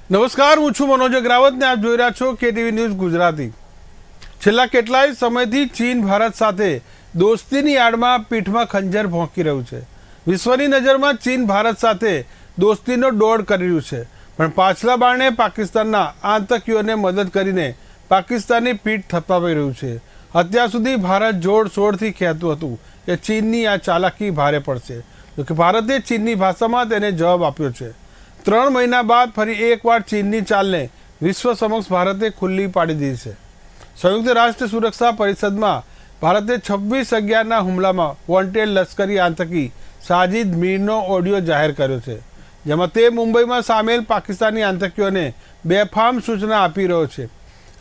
નમસ્કાર, હું છું મનોજ અગ્રાવત ને આપ જોઈ રહ્યા છો KTV ન્યૂઝ ગુજરાતી। છેલ્લા કેટલાય સમયથી ચીન ભારત સાથે દોસ્તીની આડમાં પીઠમાં ખંજર ભોંકી રહ્યું છે। વિશ્વની નજરમાં ચીન ભારત સાથે દોસ્તીનો દોડ કરી રહ્યું છે, પણ પાછલા બારણે પાકિસ્તાનના આતંકીઓને મદદ કરીને પાકિસ્તાનની પીઠ થપાવી રહ્યું છે। અત્યાર સુધી ભારત જોરશોરથી કહેતું હતું કે ચીનની આ ચાલાકી ભારે પડશે, જોકે ભારતે ચીનની ભાષામાં તેને જવાબ આપ્યો છે। 3 મહિના બાદ ફરી એકવાર ચીનની ચાલને વિશ્વ સમક્ષ ભારતે ખુલ્લી પાડી દીધી છે। સંયુક્ત રાષ્ટ્ર સુરક્ષા પરિષદમાં ભારતે 26/11ના હુમલામાં વોન્ટેડ લશ્કરી આતંકી સાજિદ મીરનો ઓડિયો જાહેર કર્યો છે, જેમાં તે મુંબઈમાં સામેલ પાકિસ્તાની આતંકીઓને બેફામ સૂચના આપી રહ્યો છે।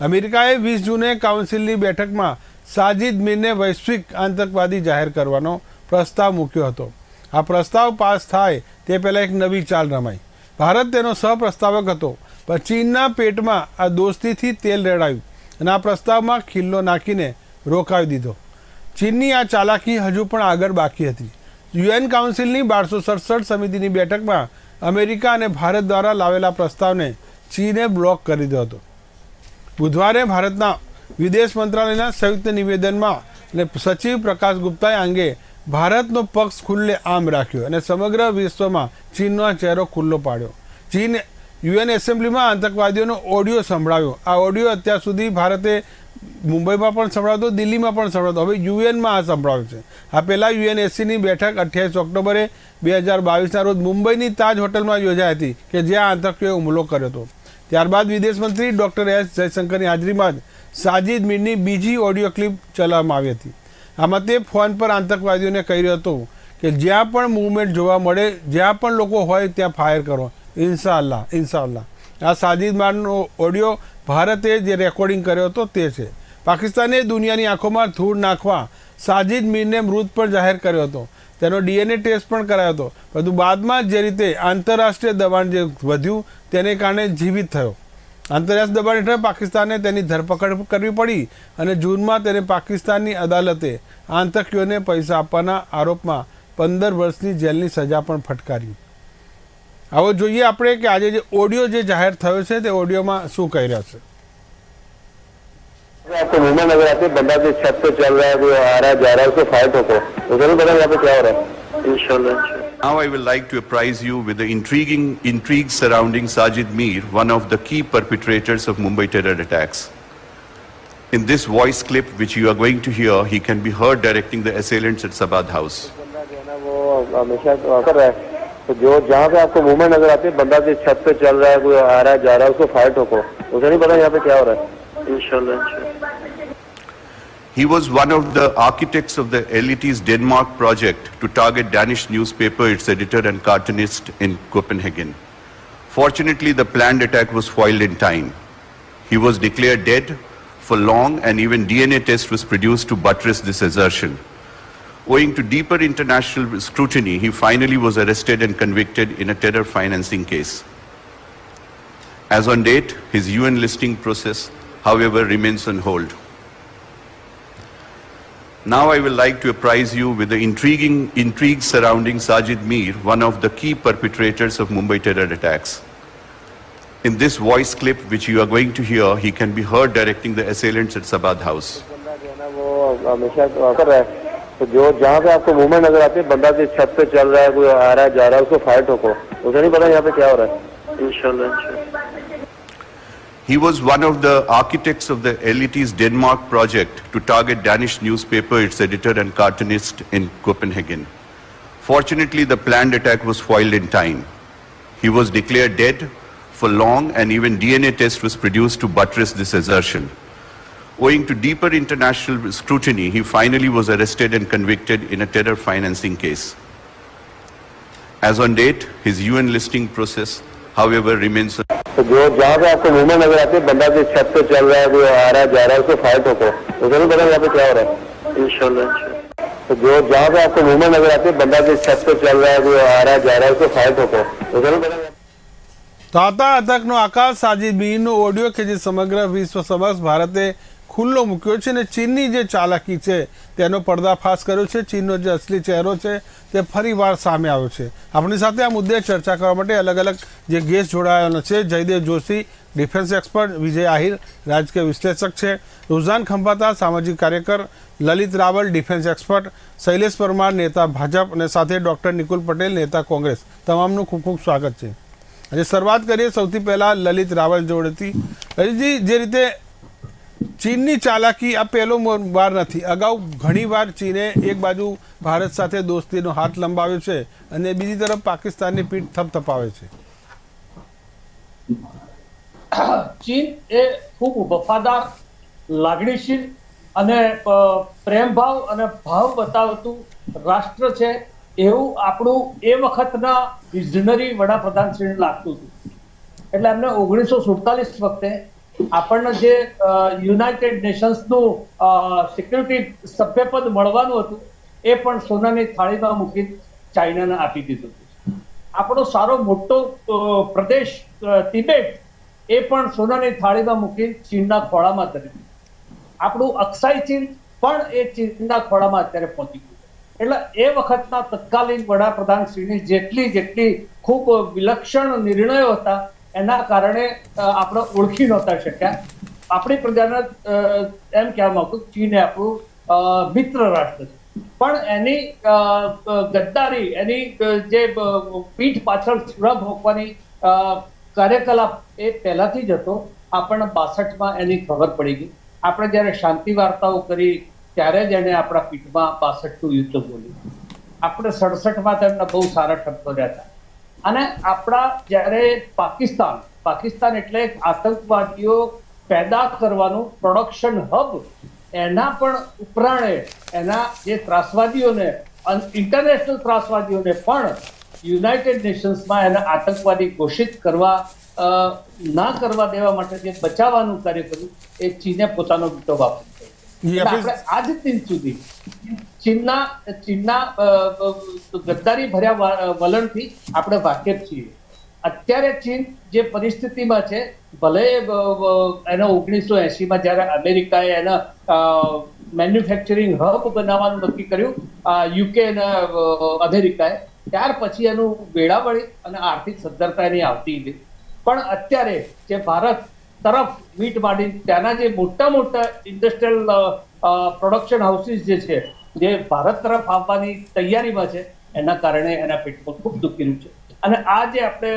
અમેરિકાએ 20 જૂને કાઉન્સિલની બેઠકમાં સાજિદ મીરને વૈશ્વિક આતંકવાદી જાહેર કરવાનો પ્રસ્તાવ મૂક્યો હતો। આ પ્રસ્તાવ પાસ થાય તે પહેલાં એક નવી ચાલ રમાઈ। ભારત તેનો સહપ્રસ્તાવક હતો, પણ ચીનના પેટમાં આ દોસ્તીથી તેલ રેડાયું અને આ પ્રસ્તાવમાં ખિલ્લો નાખીને રોકાવી દીધો। ચીનની આ ચાલાકી હજુ પણ આગળ બાકી હતી। UN કાઉન્સિલની 1267 સમિતિની બેઠકમાં અમેરિકા અને ભારત દ્વારા લાવેલા પ્રસ્તાવને ચીને બ્લોક કરી દીધો હતો। બુધવારે ભારતના વિદેશ મંત્રાલયના સંયુક્ત નિવેદનમાં અને સચિવ પ્રકાશ ગુપ્તાએ અંગે ભારતનો પક્ષ ખુલ્લે આમ રાખ્યો અને સમગ્ર વિશ્વમાં ચીનનો ચહેરો ખુલ્લો પાડ્યો। ચીન UN એસેમ્બલીમાં આતંકવાદીઓનો ઓડિયો સંભળાવ્યો। આ ઓડિયો અત્યાર સુધી ભારતે મુંબઈમાં પણ સંભળાવતો, દિલ્હીમાં પણ સંભળાવતો, હવે UN-માં આ સંભળાવ્યો છે। આ પહેલાં UNSCની બેઠક 28 ઓક્ટોબરે 2022ના રોજ મુંબઈની તાજ હોટલમાં યોજાઈ હતી કે જ્યાં આતંકીઓએ હુમલો કર્યો હતો। ત્યારબાદ વિદેશ મંત્રી ડૉક્ટર S જયશંકરની હાજરીમાં જ સાજિદ મીરની બીજી ઓડિયો ક્લિપ ચલાવવામાં આવી હતી। આમાં તે ફોન પર આતંકવાદીઓને કહી રહ્યો હતો કે જ્યાં પણ મૂવમેન્ટ જોવા મળે, જ્યાં પણ લોકો હોય ત્યાં ફાયર કરો, ઇન્શાઅલ્લાહ ઇન્શાઅલ્લાહ। આ સાજિદ મીરનો ઓડિયો ભારતે જે રેકોર્ડિંગ કર્યો હતો તે છે। પાકિસ્તાને દુનિયાની આંખોમાં ધૂળ નાખવા સાજિદ મીરને મૃત પણ જાહેર કર્યો હતો, તેનો DNA ટેસ્ટ પણ કરાયો હતો, પરંતુ બાદમાં જે રીતે આંતરરાષ્ટ્રીય દબાણ જે વધ્યું તેને કારણે જીવિત થયો। આંતરરાષ્ટ્રીય દબાણ હેઠળ પાકિસ્તાને તેની ધરપકડ કરવી પડી અને જૂનમાં તેને પાકિસ્તાનની અદાલતે આતંકીઓને પૈસા આપવાના આરોપમાં 15 વર્ષની જેલની સજા પણ ફટકારી। આવો જોઈએ આપણે કે આજે જે ઓડિયો જે જાહેર થયો છે તે ઓડિયોમાં શું કહી રહ્યા છે। आपको मूवमेंट नजर आती है, बंदा जो छत पे चल रहा है, कोई आ रहा है जा रहा है, उसको फाइट होको उसे नहीं पता यहाँ पे क्या हो रहा है। इंशाल्लाह। Now I would like to apprise you with the intrigue surrounding Sajid Mir, one of the key perpetrators of Mumbai terror attacks. In this voice clip which you are going to hear, he can be heard directing the assailants at Sabad House. बंदा जो है ना वो हमेशा कर रहा है, तो जो जहाँ पे आपको मूवमेंट नजर आती है, बंदा जो छत पे चल रहा है, कोई आ रहा है जा रहा है, उसको फाइट होको उसे नहीं पता यहाँ पे क्या हो रहा है। इंशाल्लाह। He was one of the architects of the Elites Denmark project to target Danish newspaper, its editor and cartoonist in Copenhagen. Fortunately, the planned attack was foiled in time. He was declared dead for long and even DNA test was produced to buttress this assertion. Owing to deeper international scrutiny, he finally was arrested and convicted in a terror financing case. As on date, his UN listing process, however, remains on hold. Now I will like to apprise you with the intrigue surrounding Sajid Mir, one of the key perpetrators of Mumbai terror attacks. In this voice clip which you are going to hear, he can be heard directing the assailants at Sabad House. बंदा जो है ना वो हमेशा कर रहा है, तो जो जहाँ पे आपको मूवमेंट नजर आती है, बंदा जो छत पे चल रहा है, कोई आ रहा है जा रहा है, उसको फाइट होको उसे नहीं पता यहाँ पे क्या हो रहा है। इंशाल्लाह। He was one of the architects of the Elites Denmark project to target Danish newspaper, its editor and cartoonist in Copenhagen. Fortunately, the planned attack was foiled in time. He was declared dead for long and even DNA test was produced to buttress this assertion. Owing to deeper international scrutiny, he finally was arrested and convicted in a terror financing case. As on date, his UN listing process, however, remains on. तो जो जहाँ पे आपको movement नजर आती है, बंदा जो छत पे चल रहा है, कोई आ रहा है जा रहा है, उसको फाइट होको उसे नहीं पता यहाँ पे क्या हो रहा है। इंशाल्लाह। तो जो जहाँ पे आपको मूवमेंट नजर आती है, बंदा जो छत पे चल रहा है, कोई आ रहा है जा रहा है, उसको फाइट होको उसे नहीं पता। તો આતંકનો આકાશ સાજિદ મીરનો ઓડિયો કે જે સમગ્ર વિશ્વ સમક્ષ ભારતે ખુલ્લો મૂક્યો છે અને ચીનની જે ચાલાકી છે તેનો પર્દાફાશ કર્યો છે. ચીનનો જે અસલી ચહેરો છે તે ફરીવાર સામે આવ્યો છે. આપણી સાથે આ મુદ્દે ચર્ચા કરવા માટે અલગ અલગ જે ગેસ્ટ જોડાયેલો છે. જયદેવ જોશી, ડિફેન્સ એક્સપર્ટ, વિજય આહિર, રાજકીય વિશ્લેષક છે, રુઝાન ખંભાતા, સામાજિક કાર્યકર, લલિત રાવલ, ડિફેન્સ એક્સપર્ટ, શૈલેષ પરમાર, નેતા ભાજપ, અને સાથે ડૉક્ટર નિકુલ પટેલ, નેતા કોંગ્રેસ. તમામનું ખૂબ ખૂબ સ્વાગત છે. આજે શરૂઆત કરીએ સૌથી પહેલાં લલિત રાવલ જોડેથી. લલિતજી, જે રીતે ચીનની ચાલાકી આ પહેલો વાર નથી, અગાઉ ઘણીવાર ચીને એક બાજુ ભારત સાથે દોસ્તીનો હાથ લંબાવ્યો છે અને બીજી તરફ પાકિસ્તાનની પીઠ થપથપાવે છે. ચીન એ ખૂબ વફાદાર, લાગણીશીલ અને પ્રેમભાવ અને ભાવ બતાવતું રાષ્ટ્ર છે એવું આપણું એ વખતના વિઝનરી વડાપ્રધાનશ્રીને લાગતું હતું. એટલે એમને 1947 વખતે આપણને જે યુનાઇટેડ નેશન્સનું સિક્યુરિટી સભ્યપદ મળવાનું હતું એ પણ સોનાની થાળીમાં મૂકી ચાઇનાને આપી દીધું હતું. આપણો સારો મોટો પ્રદેશ તિબેટ એ પણ સોનાની થાળીમાં મૂકી ચીનના ખોળામાં ધરી. આપણું અક્ષાઈ ચીન પણ એ ચીનના ખોળામાં અત્યારે પહોંચી ગયું. એટલે એ વખતના તત્કાલીન વડાપ્રધાનશ્રીની જેટલી ખૂબ વિલક્ષણ નિર્ણયો હતા એના કારણે આપણે ઓળખી નહોતા શક્યા. આપણી પ્રજાને એમ કહેવામાં આવતું ચીન એ આપણું મિત્ર રાષ્ટ્ર છે, પણ એની ગદ્દારી, એની જે પીઠ પાછળ છુરા ભોંકવાની કાર્યકલાપ એ પહેલાથી જ હતો. આપણને 62માં એની ખબર પડી ગઈ. આપણે જ્યારે શાંતિ વાર્તાઓ કરી ત્યારે જ એને આપણા પીઠમાં 62નું યુદ્ધ બોલ્યું. આપણે 67માં તેમના બહુ સારા ઠપકો હતા. અને આપણા જ્યારે પાકિસ્તાન એટલે આતંકવાદીઓ પેદા કરવાનું પ્રોડક્શન હબ, એના પણ ઉપરાણે એના જે ત્રાસવાદીઓને, ઇન્ટરનેશનલ ત્રાસવાદીઓને પણ યુનાઇટેડ નેશન્સમાં એના આતંકવાદી ઘોષિત કરવા ના કરવા દેવા માટે જે બચાવવાનું કાર્ય કર્યું એ ચીને પોતાનો વિટો વાપર્યો. આપણે આજ દિન સુધી ચીનના ગદ્દારી ભર્યા વલણથી આપણે વાકેફ છીએ. અત્યારે ચીન જે પરિસ્થિતિમાં છે, ભલે એના 1980માં જ્યારે અમેરિકાએ એના મેન્યુફેક્ચરિંગ હબ બનાવવાનું નક્કી કર્યું, યુકે અને અમેરિકાએ, ત્યાર પછી એનું વેળાવળી અને આર્થિક સદ્ધરતા એની આવતી ગઈ. પણ અત્યારે જે ભારત તરફ મીટ માંડી ત્યાંના જે મોટા ઇન્ડસ્ટ્રીયલ પ્રોડક્શન હાઉસીસ જે છે, જે ભારત તરફ આવવાની તૈયારીમાં છે, એના કારણે એના પેટમાં ખૂબ દુખી છે. અને આ જે આપણે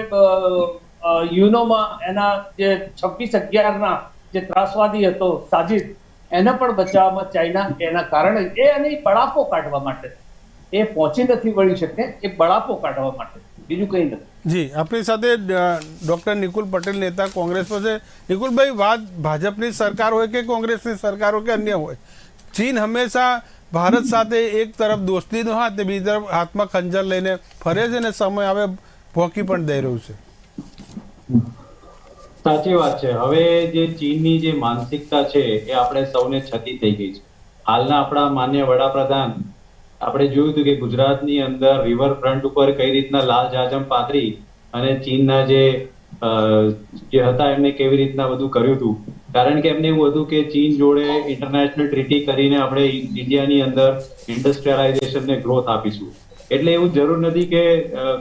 યુનોમાં એના જે 26/11ના જે ત્રાસવાદી હતો સાજિદ, એને પણ બચાવવામાં ચાઇના એના કારણે એની બળાપો કાઢવા માટે એ પહોંચી નથી વળી શકે, એ બળાપો કાઢવા માટે, બીજું કંઈ નથી. જી, આપણી સાથે ડૉક્ટર નિકુલ પટેલ, નેતા કોંગ્રેસ પર છે. નિકુલભાઈ, વાત ભાજપની સરકાર હોય કે કોંગ્રેસની સરકાર હોય કે અન્ય હોય, ચીન હંમેશા ભારત સાથે એક તરફ દોસ્તીનો હાથ, બીજી તરફ હાથમાં ખંજર લઈને ફરે છે અને સમય આવે ભોંકી પણ દઈ રહ્યું છે. સાચી વાત છે. હવે જે ચીનની જે માનસિકતા છે એ આપણે સૌને છતી થઈ ગઈ છે. હાલના આપણા માન્ય વડાપ્રધાન, આપણે જોયું હતું કે ગુજરાતની અંદર રિવરફ્રન્ટ ઉપર કઈ રીતના લાલ જાજમ પાથરી અને ચીનના જે હતા એમને કેવી રીતના બધું કર્યું હતું. કારણ કે એમને એવું હતું કે ચીન જોડે ઇન્ટરનેશનલ ટ્રીટી કરીને આપણે ઇન્ડિયાની અંદર ઇન્ડસ્ટ્રીયલાઇઝેશનને ગ્રોથ આપીશું. એટલે એવું જરૂર નથી કે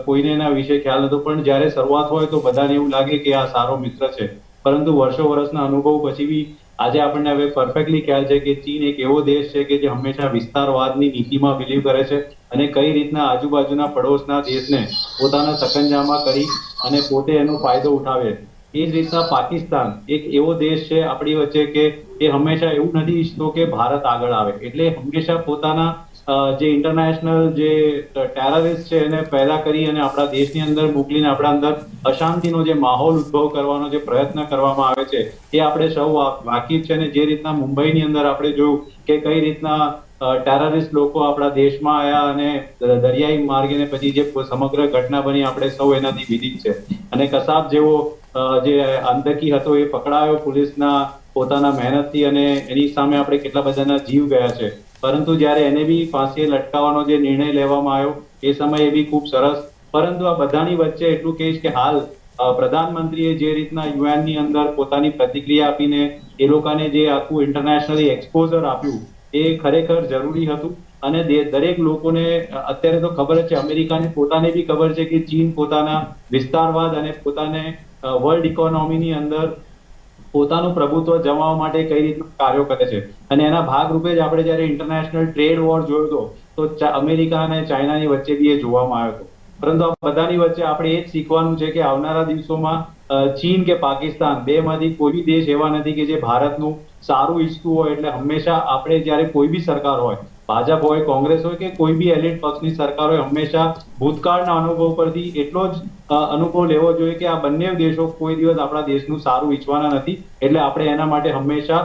કોઈને એના વિશે ખ્યાલ નતો, પણ જ્યારે શરૂઆત હોય તો બધાને એવું લાગે કે આ સારો મિત્ર છે. પરંતુ વર્ષના અનુભવ પછી બી આજે આપણને હવે પરફેક્ટલી ખ્યાલ છે કે ચીન એક એવો દેશ છે કે જે હંમેશા વિસ્તારવાદની નીતિમાં બિલીવ કરે છે અને કઈ રીતના આજુબાજુના પડોશના દેશને પોતાના સકંજામાં કરી અને પોતે એનો ફાયદો ઉઠાવે. એ જ રીતના પાકિસ્તાન એક એવો દેશ છે આપણી વચ્ચે કે એ હંમેશા એવું નથી ઈચ્છતો કે ભારત આગળ આવે. એટલે હંમેશા પોતાના જે ઇન્ટરનેશનલ જે ટેરરિસ્ટ છે એને પેદા કરી અને આપણા દેશની અંદર મોકલીને આપણા અંદર અશાંતિનો જે માહોલ ઉદ્ભવ કરવાનો જે પ્રયત્ન કરવામાં આવે છે એ આપણે સૌ વાકેફ છે. અને જે રીતના મુંબઈની અંદર આપણે જોયું કે કઈ રીતના ટેરરિસ્ટ લોકો આપણા દેશમાં આવ્યા અને દરિયાઈ માર્ગે પછી જે સમગ્ર ઘટના બની આપણે સૌ એનાથી વિદિત છે. અને કસાબ જેવો જે આતંકી હતો એ પકડાયો પોલીસના પોતાના મહેનતથી અને એની સામે આપણે કેટલા બધાના જીવ ગયા છે. પરંતુ જ્યારે એને બી ફાંસીએ લટકાવવાનો જે નિર્ણય લેવામાં આવ્યો એ સમયે બી ખૂબ સરસ. પરંતુ આ બધાની વચ્ચે એટલું કહીશ કે હાલ પ્રધાનમંત્રીએ જે રીતના યુએન ની અંદર પોતાની પ્રતિક્રિયા આપીને એ લોકોને જે આખું ઇન્ટરનેશનલી એક્સપોઝર આપ્યું એ ખરેખર જરૂરી હતું. અને દરેક લોકોને અત્યારે તો ખબર જ છે, અમેરિકાને પોતાને બી ખબર છે કે ચીન પોતાના વિસ્તારવાદ અને પોતાને વર્લ્ડ ઇકોનોમીની અંદર પોતાનું પ્રભુત્વ જમાવવા માટે કઈ રીતના કાર્યો કરે છે. અને એના ભાગરૂપે જ આપણે જયારે ઇન્ટરનેશનલ ટ્રેડ વોર જોયો હતો તો અમેરિકા અને ચાઇનાની વચ્ચે બી એ જોવામાં આવ્યો હતો. પરંતુ આ બધાની વચ્ચે આપણે એ જ શીખવાનું છે કે આવનારા દિવસોમાં ચીન કે પાકિસ્તાન બે માંથી કોઈ બી દેશ એવા નથી કે જે ભારતનું સારું ઈચ્છતું હોય. એટલે હંમેશા આપણે જયારે કોઈ બી સરકાર હોય, ભાજપ હોય, કોંગ્રેસ હોય કે કોઈ બી એલિટ પક્ષની સરકાર હોય, હંમેશા ભૂતકાળના અનુભવ પરથી એટલો જ અનુભવ લેવો જોઈએ કે આ બંને દેશો કોઈ દિવસ આપણા દેશનું સારું ઈચ્છવાના નથી. એટલે આપણે એના માટે હંમેશા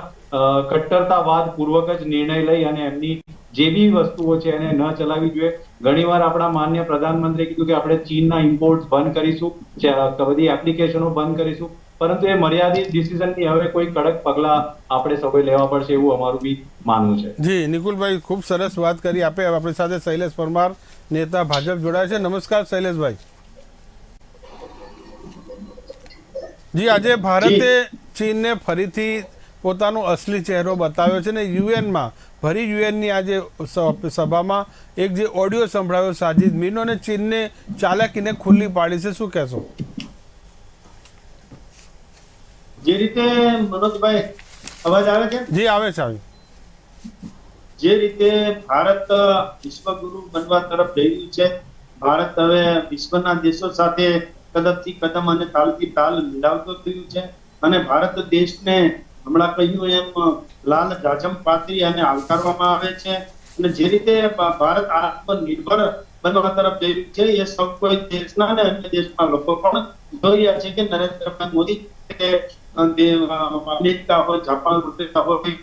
કટ્ટરતાવાદ પૂર્વક જ નિર્ણય લઈ અને એમની જે બી વસ્તુઓ છે એને ન ચલાવવી જોઈએ. ઘણીવાર આપણા માન્ય પ્રધાનમંત્રીએ કીધું કે આપણે ચીનના ઇમ્પોર્ટ બંધ કરીશું, બધી એપ્લિકેશનો બંધ કરીશું, પરંતુ એ મર્યાદિત ડિસિઝનની હવે કોઈ કડક પગલા આપણે સૌએ લેવા પડશે એવું અમારું બી માનવું છે. જી નિકુલભાઈ, ખૂબ સરસ વાત કરી આપે. આપણી સાથે શૈલેષ પરમાર, નેતા ભાજપ જોડાયા છે. નમસ્કાર શૈલેષભાઈ. જી, આજે ભારતે ચીનને ફરીથી પોતાનો અસલી ચહેરો બતાવ્યો છે ને યુએનમાં ફરી યુએનની આજે સભામાં એક જે ઓડિયો સંભળાયો સાજિદ મીરનો અને ચીનને ચાલાકીને ખુલ્લી પાડી છે, શું કહેશો? જે રીતે મનોજભાઈ અવાજ આવે છે? જી આવે છે. જે રીતે ભારત વિશ્વગુરુ બનવા તરફ જઈ રહ્યું છે, ભારત હવે વિશ્વના દેશો સાથે કદમથી કદમ અને તાલથી તાલ મિલાવતો થયું છે અને ભારત દેશને હમણાં કહ્યું એમ લાલ જાજમ પાથરી અને આવકારવામાં આવે છે. અને જે રીતે ભારત આત્મનિર્ભર બનવા તરફ જઈ રહ્યું છે એ સૌ કોઈ દેશના અને અન્ય દેશના લોકો પણ જોઈ રહ્યા છે કે નરેન્દ્રભાઈ મોદી અમેરિકા હોય, જાપાન હોય,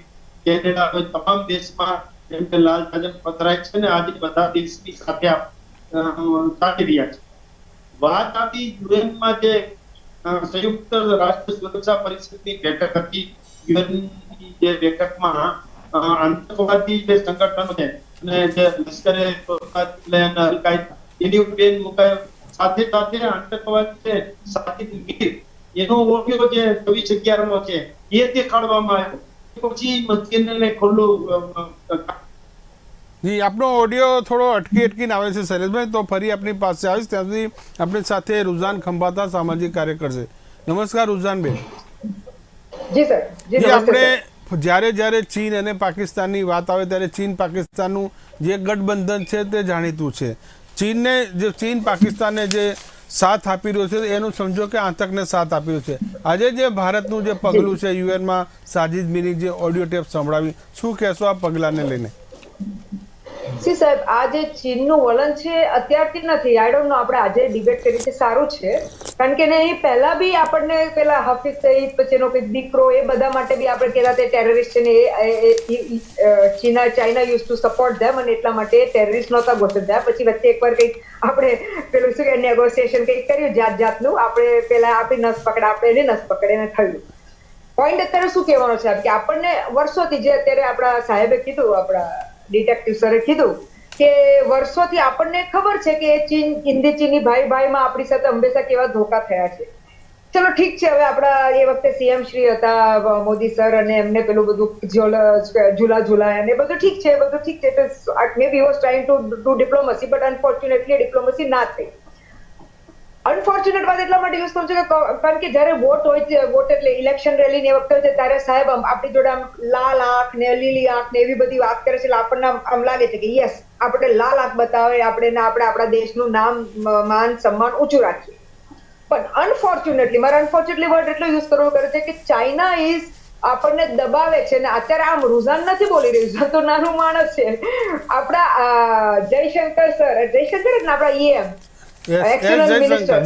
કેનેડા હોય, તમામ દેશમાં એમ લાલ જાજમ પથરાય છે અને આજે બધા દેશની સાથે ચાલી રહ્યા છે. વાત આવી યુએનમાં જે સંયુક્ત રાષ્ટ્ર સુરક્ષા પરિષદની બેઠક હતી, યુએનની જે બેઠકમાં આતંકવાદી જે સંગઠનો છે અને જે લશ્કરે અલ-કાયદા એની બેન મુકાય સાથે સાથે આતંકવાદી છે સાજિદ મીર એનો ઓડિયો જે 24/11 છે એ દેખાડવામાં આવ્યો. પછી મસ્જિદને ખુલ્લું. જી, આપનો ઓડિયો થોડો અટકીને આવે છે શૈલેષભાઈ, તો ફરી આપની પાસે આવીશ. ત્યાં સુધી આપણી સાથે રૂઝાન ખંભાતા સામાજિક કાર્યકર છે. નમસ્કાર રૂઝાનબેન. જી સર. જી, આપણે જ્યારે ચીન અને પાકિસ્તાનની વાત આવે ત્યારે ચીન પાકિસ્તાનનું જે ગઠબંધન છે તે જાણીતું છે. ચીન પાકિસ્તાનને જે સાથ આપી રહ્યો છે એનું સમજો કે આતંકને સાથ આપી રહ્યો છે. આજે જે ભારતનું જે પગલું છે યુએનમાં સાજિદ મીરની જે ઓડિયો ટેપ સંભળાવી, શું કહેશો આ પગલાને લઈને? સી સાહેબ, આ જે ચીનનું વલણ છે અત્યારથી નથી, આઈ ડોન્ટ નો, આપણે આજે ડિબેટ કરી છે સારું છે, કારણ કે એ પહેલા બી આપણને પેલા હાફિઝ સઈદ પછી એનો કંઈક દીકરો એ બધા માટે બી આપણે કહેતા તે ટેરરિસ્ટ છે ને ચાઇના યુઝ ટુ સપોર્ટ ધેમ અને એટલા માટે ટેરરિસ્ટ નહોતા ઘોષિત થયા. પછી વચ્ચે એકવાર કંઈક આપણે પેલું શું કે નેગોશિએશન કંઈક કર્યું જાતનું, આપણે પેલા આપણી નસ પકડે, આપણે એને નસ પકડે ને થયું. પોઈન્ટ અત્યારે શું કહેવાનો છે કે આપણને વર્ષોથી જે અત્યારે આપણા સાહેબે કીધું, આપણા ડિટેક્ટિવ સરે કીધું કે વર્ષોથી આપણને ખબર છે કે હિન્દી ચીની ભાઈમાં આપણી સાથે હંમેશા કેવા ધોકા થયા છે. ચલો ઠીક છે, હવે આપણા એ વખતે સીએમ શ્રી હતા મોદી સર અને એમને પેલું બધું ઝુલા અને બધું ઠીક છે, maybe was trying to do diplomacy, but unfortunately diplomacy ના થઈ. અનફોર્ચ્યુનેટ વાત એટલા માટે યુઝ કરું છું કે કારણ કે જયારે વોટ હોય છે, વોટ એટલે ઇલેક્શન રેલી ને એ વખતે હોય છે ત્યારે સાહેબ આપણી જોડે આમ લાલ આંખ ને લીલી આંખ ને એવી બધી વાત કરે છે એટલે આપણને આમ લાગે છે કે યસ આપણે લાલ આંખ બતાવે, આપણે આપણા દેશનું નામ માન સન્માન ઊંચું રાખીએ. પણ અનફોર્ચ્યુનેટલી મારે અનફોર્ચ્યુનેટલી વર્ડ એટલો યુઝ કરવો કરે છે કે ચાઇના ઇઝ આપણને દબાવે છે ને અત્યારે આમ રૂઝાન નથી બોલી રહ્યું, તો નાનું માણસ છે આપણા જયશંકર સર એટલે આપણા ઈએમ એક્સટર્નલ મિનિસ્ટર,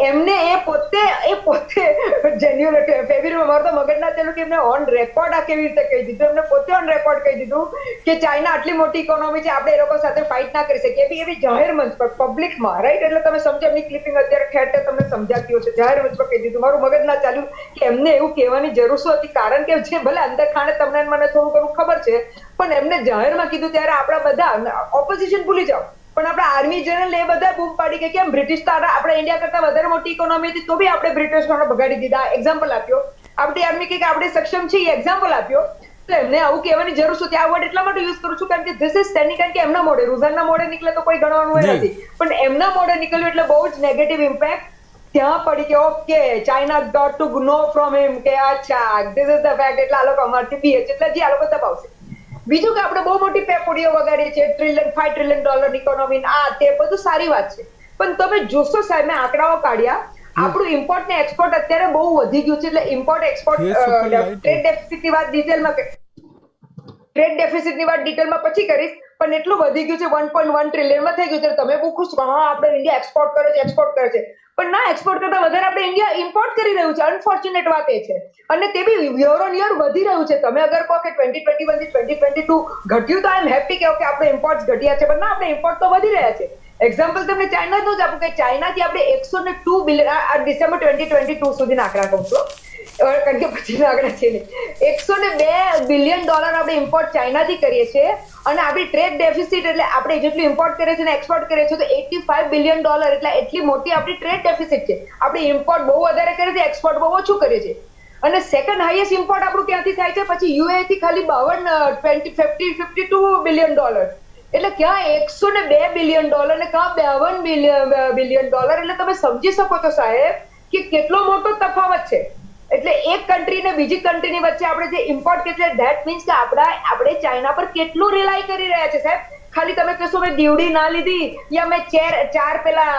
એમને એ પોતે જેન્યુઅલ ફેબ્રુઆરીમાં મારો તો મગજ ના ચાલ્યું કે એમને ઓન રેકોર્ડ આ કેવી રીતે કહી દીધું, એમને પોતે ઓન રેકોર્ડ કહી દીધું કે ચાઇના આટલી મોટી ઇકોનોમી છે, આપણે એ લોકો સાથે ફાઇટ ના કરી શકીએ, એવી જાહેર મંચ પર પબ્લિકમાં, રાઈટ? એટલે તમે સમજો એમની ક્લિપિંગ અત્યારે ઠેર તમને સમજાતી હશે, જાહેર મંચ પર કહી દીધું. મારું મગજ ના ચાલ્યું કે એમને એવું કહેવાની જરૂર શું હતી, કારણ કે જે ભલે અંદર ખાણે તમને મને થોડું ઘણું ખબર છે, પણ એમને જાહેરમાં કીધું ત્યારે આપણા બધા ઓપોઝિશન ભૂલી જાઓ, પણ આપણા આર્મી જનરલ એ બધા બૂમ પાડી કે કેમ બ્રિટિશ તારા આપણે ઇન્ડિયા કરતા વધારે મોટી ઇકોનોમી હતી તો બી આપણે બ્રિટિશોને ભગાડી દીધા. એક્ઝામ્પલ આપ્યો. આપણી આર્મી કે આપણે સક્ષમ છીએ, એક્ઝામ્પલ આપ્યો. તો એમને આવું કહેવાની જરૂર શું છે? આ વર્ડ એટલા માટે યુઝ કરું છું કારણ કે ધીસ ઇઝ સ્ટેન્ડિંગ, કારણ કે એમના મોઢે, રૂઝાનના મોઢે નીકળે તો કોઈ ગણવાનું એ નથી, પણ એમના મોઢે નીકળ્યું એટલે બહુ જ નેગેટિવ ઇમ્પેક્ટ ત્યાં પડી કે okay China got to know from him કે અચ્છા ધીસ ઇઝ ધ ફેક્ટ, એટલે આ લોકો અમારથી બીએ છે, એટલે જે આ લોકો દબાવશે. બીજું કે આપણે બહુ મોટી પેપોડીઓ વગાડીએ છીએ, $5 ટ્રિલિયન ઇકોનોમી, આ તે બધું સારી વાત છે, પણ તમે જોશો સાહેબ, મેં આંકડાઓ કાઢ્યા, આપણું ઇમ્પોર્ટ ને એક્સપોર્ટ અત્યારે બહુ વધી ગયું છે. એટલે ઇમ્પોર્ટ એક્સપોર્ટ ટ્રેડ ડેફિસિટની વાત ડિટેલમાં પછી કરીશ, પણ એટલું વધી ગયું છે 1.1 ટ્રિલિયનમાં થઈ ગયું છે. તમે બહુ ખુશ છો, હા આપણે ઇન્ડિયા એક્સપોર્ટ કરે છે, પણ ના, એક્સપોર્ટ કરતા વધારે આપણે ઇન્ડિયા ઇમ્પોર્ટ કરી રહ્યું છે. અનફોર્ચ્યુનેટ વાત એ છે, અને તે બી યર ઓન યર વધી રહ્યું છે. તમે અગર કહો કે 2021 થી 2022 ઘટ્યું તો આઈ એમ હેપી કે ઓકે આપણે ઇમ્પોર્ટ ઘટ્યા છે, પણ ના, આપણે ઇમ્પોર્ટ તો વધી રહ્યા છે. એક્ઝામ્પલ તમને ચાઇનાનું જ આપું કે ચાઇનાથી આપણે 102 બિલિયન, આ ડિસેમ્બર 2022 સુધીના આંકડા કહું છું, કારણ કે પછીના આંકડા છે નહીં, $102 બિલિયન આપણે ઇમ્પોર્ટ ચાઇનાથી કરીએ છીએ, અને આપણી ટ્રેડ ડેફિસિટ એટલે આપણે જેટલું ઇમ્પોર્ટ કરીએ છીએ અને એક્સપોર્ટ કરીએ છીએ તો $85 બિલિયન, એટલે એટલી મોટી આપણી ટ્રેડ ડેફિસિટ છે. આપણે ઇમ્પોર્ટ બહુ વધારે કરીએ છીએ, એક્સપોર્ટ બહુ ઓછું કરીએ છીએ. અને સેકન્ડ હાઈએસ્ટ ઇમ્પોર્ટ આપણું ક્યાંથી થાય છે? પછી યુએ થી ખાલી 52 બિલિયન ડોલર, એટલે ક્યાં $102 બિલિયન ને ક્યાં 52 બિલિયન, એટલે તમે સમજી શકો છો સાહેબ કે કેટલો મોટો તફાવત છે. એટલે એક કન્ટ્રી ને બીજી કન્ટ્રીની વચ્ચે આપણે જે ઇમ્પોર્ટ કરીએ, ધેટ મીન્સ કે આપણે ચાઇના પર કેટલું રિલાય કરી રહ્યા છે સાહેબ. ખાલી તમે કહેશો મેં દીવડી ના લીધી યા મેં ચાર પેલા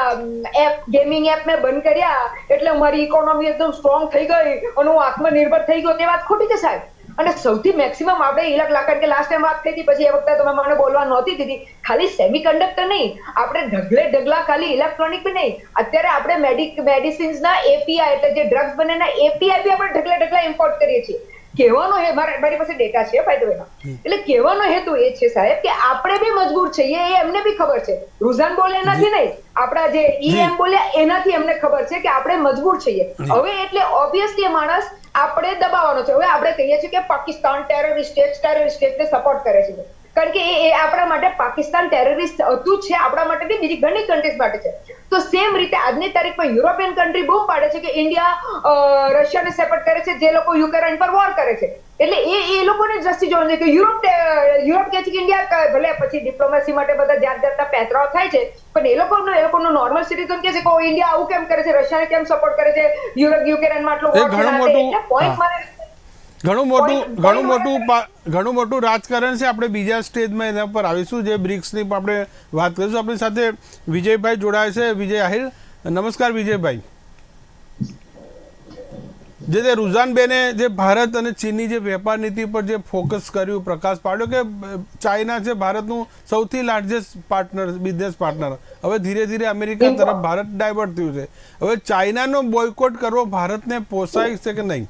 ગેમિંગ એપ મેં બંધ કર્યા એટલે મારી ઇકોનોમી એકદમ સ્ટ્રોંગ થઈ ગઈ અને હું આત્મનિર્ભર થઈ ગયો, તે વાત ખોટી છે સાહેબ. અને સૌથી મેક્સિમમ આપણે કારણ કે લાસ્ટ ટાઈમ વાત થઈ હતી, પછી એ વખતે તમે મને બોલવા નહોતી દીધી, ખાલી સેમિકન્ડક્ટર નહીં, આપણે ઢગલા ખાલી ઇલેક્ટ્રોનિક બી નહીં, અત્યારે આપણે મેડિસિન્સના એપીઆઈ એટલે જે ડ્રગ્સ બને ના એપીઆઈ બી આપણે ઢગલા ઇમ્પોર્ટ કરીએ છીએ. કહેવાનો મારી પાસે ડેટા છે બાય ધ વે, એટલે કહેવાનો હેતુ એ છે સાહેબ કે આપણે બી મજબૂર છીએ, એ એમને બી ખબર છે. રૂઝાન બોલે એનાથી નહીં, આપણા જે એમ બોલ્યા એનાથી એમને ખબર છે કે આપણે મજબૂર છીએ. હવે એટલે ઓબ્વિયસલી માણસ આપણે દબાવવાનો છે. હવે આપણે કહીએ છીએ કે પાકિસ્તાન ટેરરિસ્ટને સપોર્ટ કરે છે, કારણ કે એ આપણા માટે પાકિસ્તાન ટેરરિસ્ટ હતું છે, આપણા માટે બી બીજી ઘણી કન્ટ્રીઝ માટે છે. તો સેમ રીતે આજની તારીખમાં યુરોપિયન કન્ટ્રી બૂમ પાડે છે કે ઇન્ડિયા રશિયાને સપોર્ટ કરે છે, જે લોકો યુક્રેન પર વોર કરે છે. એટલે એ લોકોને દ્રષ્ટિ જોવાની છે કે યુરોપ કહે છે કે ઇન્ડિયા, ભલે પછી ડિપ્લોમેસી માટે બધા જાતના પેતરાઓ થાય છે, પણ એ લોકોનું નોર્મલ સિટીઝન કહે છે કે ઇન્ડિયા આવું કેમ કરે છે, રશિયાને કેમ સપોર્ટ કરે છે, યુક્રેનમાં આટલો વોર છે. પોઈન્ટ મારે ઘણું મોટું રાજકારણ છે. આપણે બીજા સ્ટેજમાં એના પર આવીશું, જે બ્રિક્સની આપણે વાત કરીશું. આપણી સાથે વિજયભાઈ જોડાય છે, વિજય આહિર. નમસ્કાર વિજયભાઈ. જે રૂઝાનબેને જે ભારત અને ચીનની જે વેપાર નીતિ પર જે ફોકસ કર્યું, પ્રકાશ પાડ્યો કે ચાઇના છે ભારતનું સૌથી લાર્જેસ્ટ બિઝનેસ પાર્ટનર, હવે ધીરે ધીરે અમેરિકા તરફ ભારત ડાયવર્ટ થયું છે. હવે ચાઇનાનો બોયકોટ કરવો ભારતને પોસાય છે કે નહીં?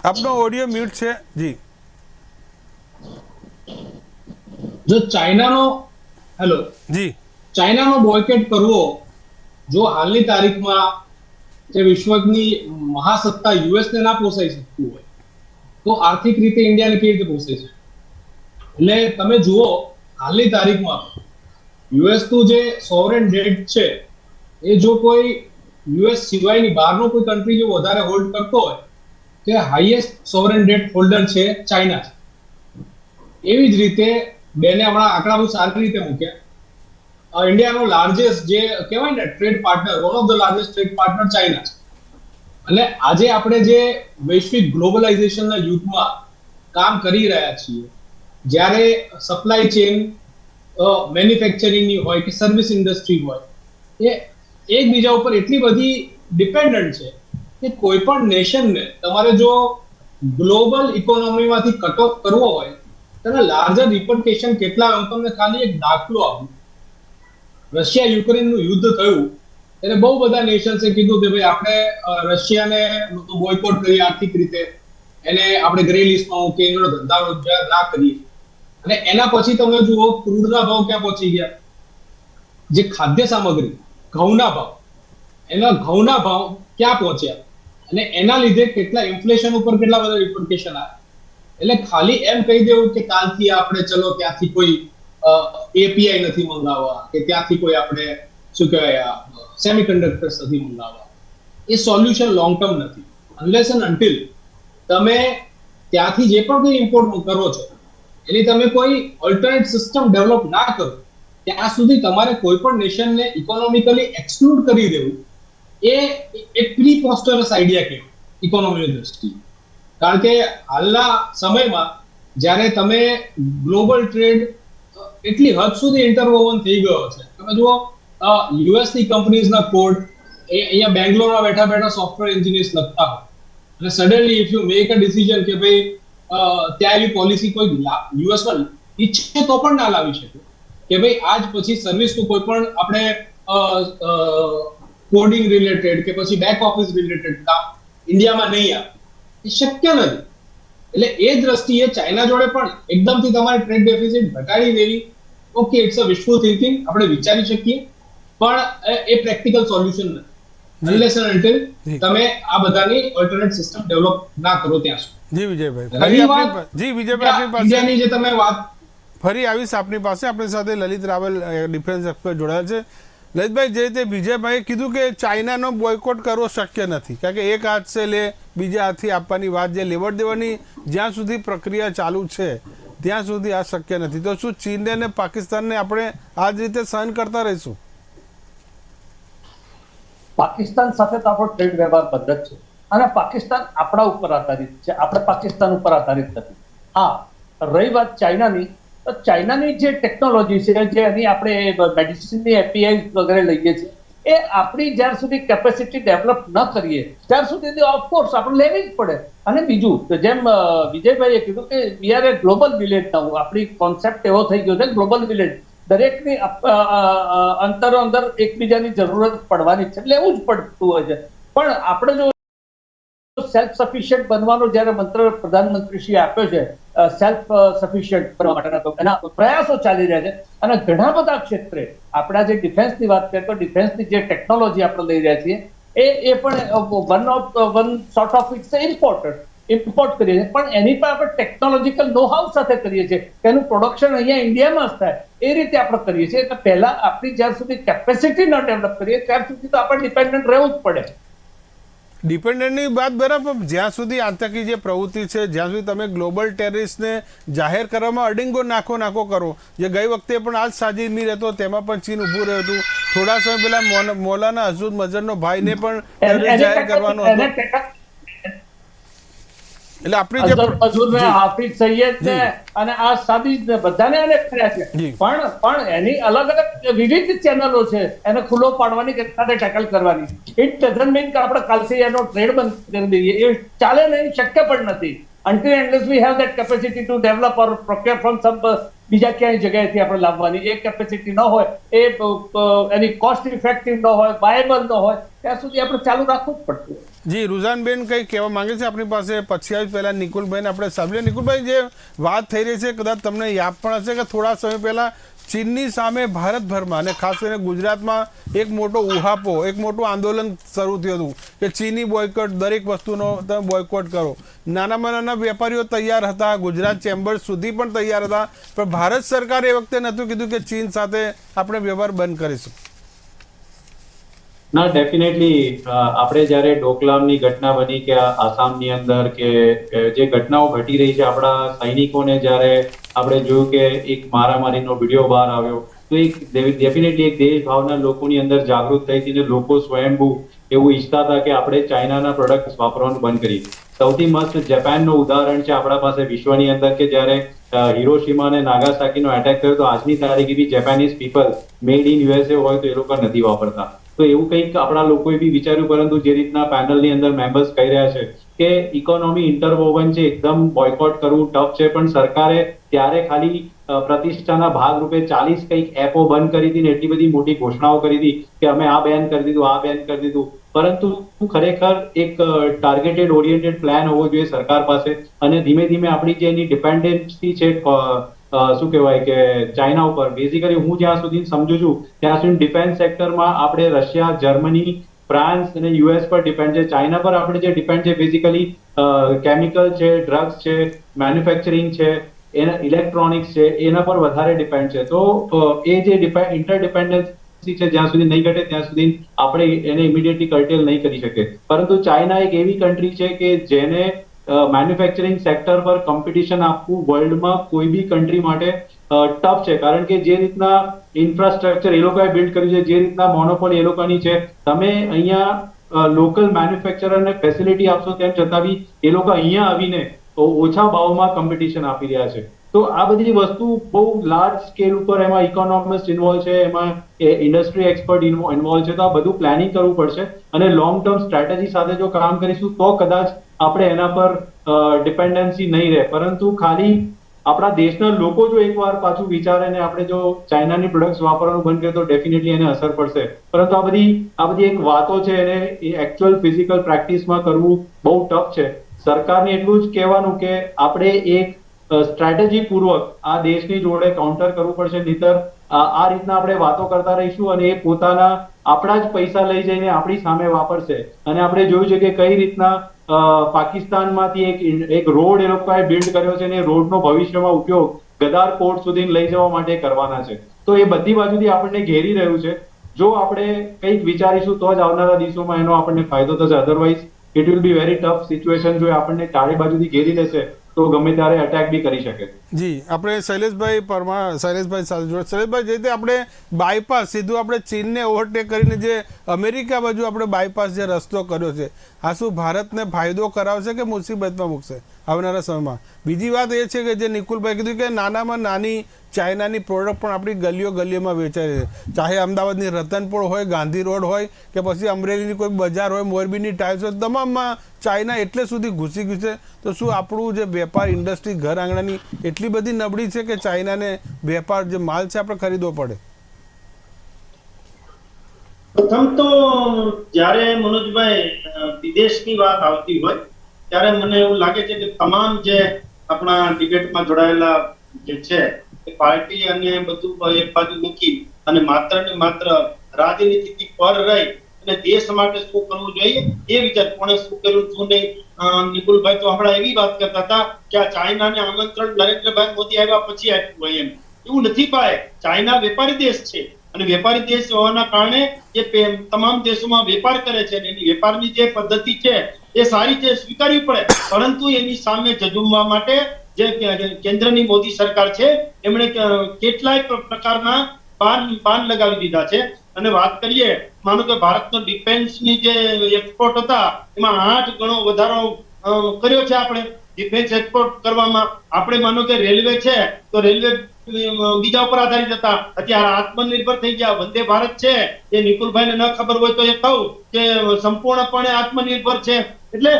આપનો ઓડિયો મ્યુટ છે જી. જો ચાઇનાનો બોયકોટ કરવો, જો હાલની તારીખમાં જે વિશ્વની મહાસત્તા યુએસને ના પોસાઈ શકતું હોય તો આર્થિક રીતે ઇન્ડિયાને કેવી રીતે પોસાય છે? એટલે તમે જુઓ હાલની તારીખમાં યુએસ નું જે સોવરેન ડેટ છે એ જો કોઈ યુએસ સિવાયની બહારનો કોઈ કન્ટ્રી જો વધારે હોલ્ડ કરતો હોય કે હાઈએસ્ટ સોવરેન ડેટ હોલ્ડર છે ચાઇના છે. એવી જ રીતે બેને હમણાં આંકડા બહુ સારી રીતે મૂક્યા. ઇન્ડિયાનો લાર્જેસ્ટ જે કહેવાય ને trade partner, one of the largest trade partner China છે. અને આજે આપણે જે વૈશ્વિક ગ્લોબલાઇઝેશનના યુગમાં કામ કરી રહ્યા છીએ, જ્યારે સપ્લાય ચેન મેન્યુફેક્ચરિંગની હોય કે સર્વિસ ઇન્ડસ્ટ્રી હોય, એ એકબીજા ઉપર એટલી બધી ડિપેન્ડન્ટ છે કે કોઈ પણ નેશનને તમારે જો ગ્લોબલ ઇકોનોમીમાંથી કટ ઓફ કરવો હોય તેના લાર્જર રિપર્કેશન કેટલા હોય. હું તમને ખાલી એક દાખલો આપું. રશિયા યુક્રેનનું યુદ્ધ થયું ત્યારે બહુ બધા નેશન્સે કીધું કે ભાઈ આપણે રશિયાને બોયકોટ કરીએ, આર્થિક રીતે એને આપણે ગ્રે લિસ્ટમાં મૂકીએ, એનો ધંધા રોજગાર ના કરીએ. અને એના પછી તમે જુઓ ક્રૂડના ભાવ ક્યાં પહોંચી ગયા. જે ખાદ્ય સામગ્રી, ઘઉંના ભાવ, એના ઘઉંના ભાવ ક્યાં પહોંચ્યા, અને એના લીધે કેટલા ઇન્ફ્લેશન ઉપર કેટલા બધા રિપર્કેશન આવ્યા. એટલે ખાલી એમ કહી દેવું કે કાલથી આપણે ચલો ત્યાંથી કોઈ એપીઆઈ નથી મંગાવવા કે ત્યાંથી કોઈ આપણે શું કહેવાય સેમિકન્ડક્ટર્સ નથી મંગાવવા, એ સોલ્યુશન લોંગ ટર્મ નથી. અનલેસ એન્ડ અન્ટિલ તમે ત્યાંથી જે પણ કોઈ ઇમ્પોર્ટ કરો છો એની તમે કોઈ ઓલ્ટરનેટ સિસ્ટમ ડેવલપ ના કરો ત્યાં સુધી તમારે કોઈ પણ નેશનને ઇકોનોમિકલી એક્સક્લુડ કરી દેવું એ એક પ્રીપોસ્ટરસ આઈડિયા કહેવાય ઇકોનોમીની દ્રષ્ટિએ. કારણ કે હાલના સમયમાં જ્યારે તમે ગ્લોબલ ટ્રેડ એટલી હદ સુધી ઇન્ટરવોવન થઈ ગયો છે, તમે જુઓ યુએસ ની કંપનીઝના કોડ અહીંયા બેંગ્લોરમાં બેઠા બેઠા સોફ્ટવેર એન્જિનિયર્સ લખતા હોય અને suddenly if you make a decision કે ભાઈ ત્યાં એવી પોલિસી કોઈ યુએસમાં ઈચ્છે તો પણ ના લાવી શકે કે ભાઈ આજ પછી સર્વિસનું કોઈ પણ આપણે કોડિંગ રિલેટેડ કે પછી બેક ઓફિસ રિલેટેડ કામ ઇન્ડિયામાં નહીં આવે, એ શક્ય નથી. એટલે એ દ્રષ્ટિએ ચાઇના જોડે પણ એકદમથી તમારે ટ્રેડ ડેફિસિટ ઘટાડી દેવી, ઓકે ઇટ્સ અ વિશફુલ થિંકિંગ, આપણે વિચારી શકીએ, પણ એ પ્રેક્ટિકલ સોલ્યુશન નથી unless and until તમે આ બધાની ઓલ્ટરનેટ સિસ્ટમ ડેવલપ ના કરો ત્યાં સુધી. જી વિજયભાઈ, જી વિજયભાઈ આપની પાસે ઇન્ડિયાની જે તમે વાત ફરી આવીશ આપની પાસે. આપણી સાથે લલિત રાવલ ડિફેન્સ એક્સપર્ટ જોડાયા છે. લલિતભાઈ, જે રીતે વિજયભાઈએ કીધું કે ચાઇનાનો બોયકોટ કરવો શક્ય નથી, કારણ કે એક હાથ સે લે બીજા હાથથી આપવાની વાત, જે લેવડ દેવડની જ્યાં સુધી પ્રક્રિયા ચાલુ છે ત્યાં સુધી આ શક્ય નથી. તો શું ચીનને અને પાકિસ્તાનને આપણે આ જ રીતે સહન કરતા રહીશું? પાકિસ્તાન સાથે તો આપણો ટ્રેડ વ્યવહાર બંધ જ છે અને પાકિસ્તાન આપણા ઉપર આધારિત છે, આપણે પાકિસ્તાન ઉપર આધારિત નથી. હા, રહી વાત ચાઇનાની, તો ચાઇનાની જે ટેકનોલોજી છે, જે એની આપણે મેડિસિનની એપીઆઈ વગેરે લઈએ છીએ, એ આપણી જ્યાર સુધી કેપેસિટી ડેવલપ ન કરીએ ત્યાર સુધી ઓફકોર્સ આપણે લેવી જ પડે. અને બીજું જેમ વિજયભાઈએ કીધું કે we are a global village now, આપણી કોન્સેપ્ટ એવો થઈ ગયો છે ગ્લોબલ વિલેજ, દરેકની અંતરો અંદર એકબીજાની જરૂરત પડવાની છે, એટલે એવું જ પડતું હોય છે. પણ આપણે જો સેલ્ફ સફિશિયન્ટ બનવાનો જ્યારે મંત્ર પ્રધાનમંત્રીશ્રીએ આપ્યો છે, સેલ્ફ સફિશિયન્ટ બનવા માટેના એના પ્રયાસો ચાલી રહ્યા છે અને ઘણા બધા ક્ષેત્રે આપણા જે ડિફેન્સની વાત કરીએ તો ડિફેન્સની જે ટેકનોલોજી આપણે લઈ રહ્યા છીએ એ પણ one sort of its import કરીએ છીએ, પણ એની પર આપણે ટેકનોલોજીકલ નો હાઉ સાથે કરીએ છીએ, એનું પ્રોડક્શન અહીંયા ઇન્ડિયામાં જ થાય એ રીતે આપણે કરીએ છીએ. એટલે પહેલા આપણી જ્યાર સુધી કેપેસિટી ન ડેવલપ કરીએ ત્યાર સુધી તો આપણે ડિપેન્ડન્ટ રહેવું જ પડે. ડિપેન્ડન્ટની વાત બરાબર, જ્યાં સુધી આતંકી જે પ્રવૃત્તિ છે, જ્યાં સુધી તમે ગ્લોબલ ટેરરિસ્ટને જાહેર કરવામાં અડિંગો નાખો કરો, જે ગઈ વખતે પણ આજ સાજી નહીં રહેતો, તેમાં પણ ચીન ઊભું રહ્યું હતું. થોડા સમય પહેલા મૌલાના હસુદ મઝરનો ભાઈને પણ ટેરરિસ્ટ જાહેર કરવાનો હતો. એટલે આપણી જે હાફિઝ સૈયદ ને અને આ સાદી બધાને એને કર્યા છે, પણ એની અલગ અલગ વિવિધ ચેનલો છે, એને ખુલ્લો પાડવાની કે સાથે ટેકલ કરવાની. ઇટ ડઝન્ટ મીન કે આપણે કાલથી એનો ટ્રેડ બંધ કરી દઈએ, એ ચાલે નહીં, શક્ય પણ નથી. until unless we have that capacity to develop or procure from some બીજા ક્યાંય જગ્યાએથી આપણે લાવવાની, એ કેપેસિટી ન હોય, એ એની કોસ્ટ ઇફેક્ટિવ ન હોય, વાયેબલ ન હોય, ત્યાં સુધી આપણે ચાલુ રાખવું જ પડશે. જી, રુઝાનબેન કંઈ કહેવા માંગે છે આપણી પાસે? પછી આવી પહેલાં નિકુલભાઈને આપણે સાંભળીએ. નિકુલભાઈ, જે વાત થઈ રહી છે, કદાચ તમને યાદ પણ હશે કે થોડા સમય પહેલાં ચીનની સામે ભારતભરમાં અને ખાસ કરીને ગુજરાતમાં એક મોટો ઉહાપો, એક મોટું આંદોલન શરૂ થયું હતું કે ચીની બોયકોટ, દરેક વસ્તુનો તમે બોયકોટ કરો. નાનામાં નાના વેપારીઓ તૈયાર હતા, ગુજરાત ચેમ્બર્સ સુધી પણ તૈયાર હતા, પણ ભારત સરકારે એ વખતે નહોતું કીધું કે ચીન સાથે આપણે વ્યવહાર બંધ કરીશું. ના, ડેફિનેટલી આપણે જ્યારે ડોકલામની ઘટના બની કે આસામની અંદર કે જે ઘટનાઓ ઘટી રહી છે, આપણા સૈનિકોને જ્યારે આપણે જોયું કે એક મારામારીનો વિડીયો બહાર આવ્યો, તો એક ડેફિનેટલી એક દેશ ભાવના લોકોની અંદર જાગૃત થઈ હતી ને લોકો સ્વયંભૂ એવું ઈચ્છતા હતા કે આપણે ચાઇનાના પ્રોડક્ટ્સ વાપરવાનું બંધ કરીએ. સૌથી મસ્ત જાપાનનું ઉદાહરણ છે આપણા પાસે વિશ્વની અંદર કે જ્યારે હિરોશિમા અને નાગાસાકીનો એટેક થયો તો આજની તારીખે બી જેપાનીઝ પીપલ મેડ ઇન યુએસએ હોય તો એ લોકો નથી વાપરતા. તો એવું કંઈક આપણા લોકોએ બી વિચાર્યું, પરંતુ જે રીતના પેનલની અંદર મેમ્બર્સ કહી રહ્યા છે કે ઇકોનોમી ઇન્ટરવોવન છે, એકદમ બોયકોટ કરવું ટફ છે, પણ સરકારે ત્યારે ખાલી પ્રતિષ્ઠાના ભાગરૂપે 40 કંઈક એપો બંધ કરી હતી ને એટલી બધી મોટી ઘોષણાઓ કરી હતી કે અમે આ બેન કરી દીધું, આ બેન કરી દીધું, પરંતુ ખરેખર એક ટાર્ગેટેડ ઓરિએન્ટેડ પ્લાન હોવો જોઈએ સરકાર પાસે. અને ધીમે ધીમે આપણી જે એની ડિપેન્ડન્સી છે શું કહેવાય કે ચાઇના ઉપર, બેઝિકલી હું જ્યાં સુધી સમજુ છું ત્યાં સુધી ડિફેન્સ સેક્ટરમાં આપણે રશિયા, જર્મની, ફ્રાન્સ અને યુએસ પર ડિપેન્ડ છે. ચાઇના પર આપણે જે ડિપેન્ડ છે બેઝિકલી કેમિકલ છે, ડ્રગ્સ છે, મેન્યુફેક્ચરિંગ છે, એના ઇલેક્ટ્રોનિક્સ છે, એના પર વધારે ડિપેન્ડ છે. તો એ જે ઇન્ટરડિપેન્ડન્સી છે જ્યાં સુધી નહીં ઘટે ત્યાં સુધી આપણે એને ઇમિડિયેટલી કર્ટેલ નહીં કરી શકીએ. પરંતુ ચાઇના એક એવી કન્ટ્રી છે કે જેને મેન્યુફેક્ચરિંગ સેક્ટર પર કોમ્પિટિશન આપવું વર્લ્ડમાં કોઈ બી કન્ટ્રી માટે ટફ છે. કારણ કે જે રીતના ઇન્ફ્રાસ્ટ્રક્ચર એ લોકોએ બિલ્ડ કર્યું છે, જે રીતના મોનોપોલી એ લોકોની છે, તમે અહીંયા લોકલ મેન્યુફેક્ચરરને ફેસિલિટી આપશો તેમ છતાં બી એ લોકો અહીંયા આવીને ઓછા ભાવમાં કોમ્પિટિશન આપી રહ્યા છે. તો આ બધી વસ્તુ બહુ લાર્જ સ્કેલ ઉપર એમાં ઇકોનોમિસ્ટ ઇન્વોલ્વ છે, એમાં ઇન્ડસ્ટ્રી એક્સપર્ટ ઇન્વોલ્વ છે. તો આ બધું પ્લાનિંગ કરવું પડશે અને લોંગ ટર્મ સ્ટ્રેટેજી સાથે જો કામ કરીશું તો કદાચ આપણે એના પર ડિપેન્ડન્સી નહીં રહે. પરંતુ ખાલી આપણા દેશના લોકો જો એકવાર પાછું વિચારે ને આપણે જો ચાઇનાની પ્રોડક્ટ્સ વાપરવાનું બંધ કરીએ તો ડેફિનેટલી એને અસર પડશે. પરંતુ આ બધી એક વાતો છે એને એકચ્યુઅલ ફિઝિકલ પ્રેક્ટિસમાં કરવું બહુ ટફ છે. સરકારને એટલું જ કહેવાનું કે આપણે એક સ્ટ્રેટેજી પૂર્વક આ દેશની જોડે કાઉન્ટર કરવું પડશે. નહીતર આ રીતના આપણે વાતો કરતા રહીશું અને એ પોતાના આપણા જ પૈસા લઈ જઈને આપણી સામે વાપરશે. અને આપણે જોયું છે કે કઈ રીતના પાકિસ્તાનમાંથી એક રોડ એ લોકોએ બિલ્ડ કર્યો છે અને રોડનો ભવિષ્યમાં ઉપયોગ ગદાર પોર્ટ સુધી લઈ જવા માટે કરવાના છે. તો એ બધી બાજુથી આપણને ઘેરી રહ્યું છે. જો આપણે કંઈક વિચારીશું તો જ આવનારા દિવસોમાં એનો આપણને ફાયદો થશે. Otherwise it will be very tough situation. જો આપણને ચારે બાજુથી ઘેરી લેશે તો ગમે ત્યારે અટેક બી કરી શકે. જી, આપણે શૈલેષભાઈ સાથે જોડે. શૈલેષભાઈ, જે રીતે આપણે બાયપાસ સીધું આપણે ચીનને ઓવરટેક કરીને જે અમેરિકા બાજુ આપણે બાયપાસ જે રસ્તો કર્યો છે, આ શું ભારતને ફાયદો કરાવશે કે મુસીબતમાં મૂકશે આવનારા સમયમાં? બીજી વાત એ છે કે જે નિકુલભાઈ કીધું કે નાનામાં નાની ચાઇનાની પ્રોડક્ટ પણ આપણી ગલીઓમાં વેચાય છે. ચાહે અમદાવાદની રતનપુર હોય, ગાંધી રોડ હોય કે પછી અમરેલીની કોઈ બજાર હોય, મોરબીની ટાઇલ્સ હોય, તમામમાં ચાઇના એટલે સુધી ઘૂસી ગયું છે. તો શું આપણું જે વેપાર ઇન્ડસ્ટ્રી ઘર આંગણાની એટલી બધી નબળી છે કે ચાઇનાને વેપાર જે માલ છે આપણે ખરીદવો પડે? પ્રથમ તો જ્યારે મનોજભાઈ વિદેશની વાત આવતી હોય ત્યારે મને એવું લાગે છે કે તમામ જે આપણા ડિબેટમાં જોડાયેલા જે છે એ પાર્ટી અને બધું એક બાજુ મૂકી અને માત્ર ને માત્ર રાજનીતિ પર રહી અને દેશ માટે શું કરવું જોઈએ એ વિચાર કોણે શું કર્યું શું નહીં. નિકુલભાઈ તો હમણાં એવી વાત કરતા હતા કે આ ચાઇનાને આમંત્રણ નરેન્દ્રભાઈ મોદી આવ્યા પછી આપ્યું હોય એમ. એવું નથી ભાઈ. ચાઇના વેપારી દેશ છે અને વેપારી દેશ હોવાના કારણે એ તમામ દેશોમાં વેપાર કરે છે. એની વેપારની જે પદ્ધતિ છે એ સારી છે, સ્વીકારવી પડે. પરંતુ એની સામે ઝઝુમવા માટે જે કેન્દ્રની મોદી સરકાર છે એમણે કેટલાય પ્રકારના બાન લગાવી દીધા છે. અને વાત કરીએ, માનો કે ભારતનો ડિફેન્સની જે એક્સપોર્ટ હતા એમાં 8 ગણો વધારો કર્યો છે આપણે ડિફેન્સ એક્સપોર્ટ કરવામાં. આપણે માનો કે રેલવે છે તો રેલવે બીજા ઉપર આધારિત હતા, અત્યારે આત્મનિર્ભર થઈ ગયા. વંદે ભારત છે એ નિકુલભાઈને ન ખબર હોય તો એ કહું કે સંપૂર્ણપણે આત્મનિર્ભર છે. એટલે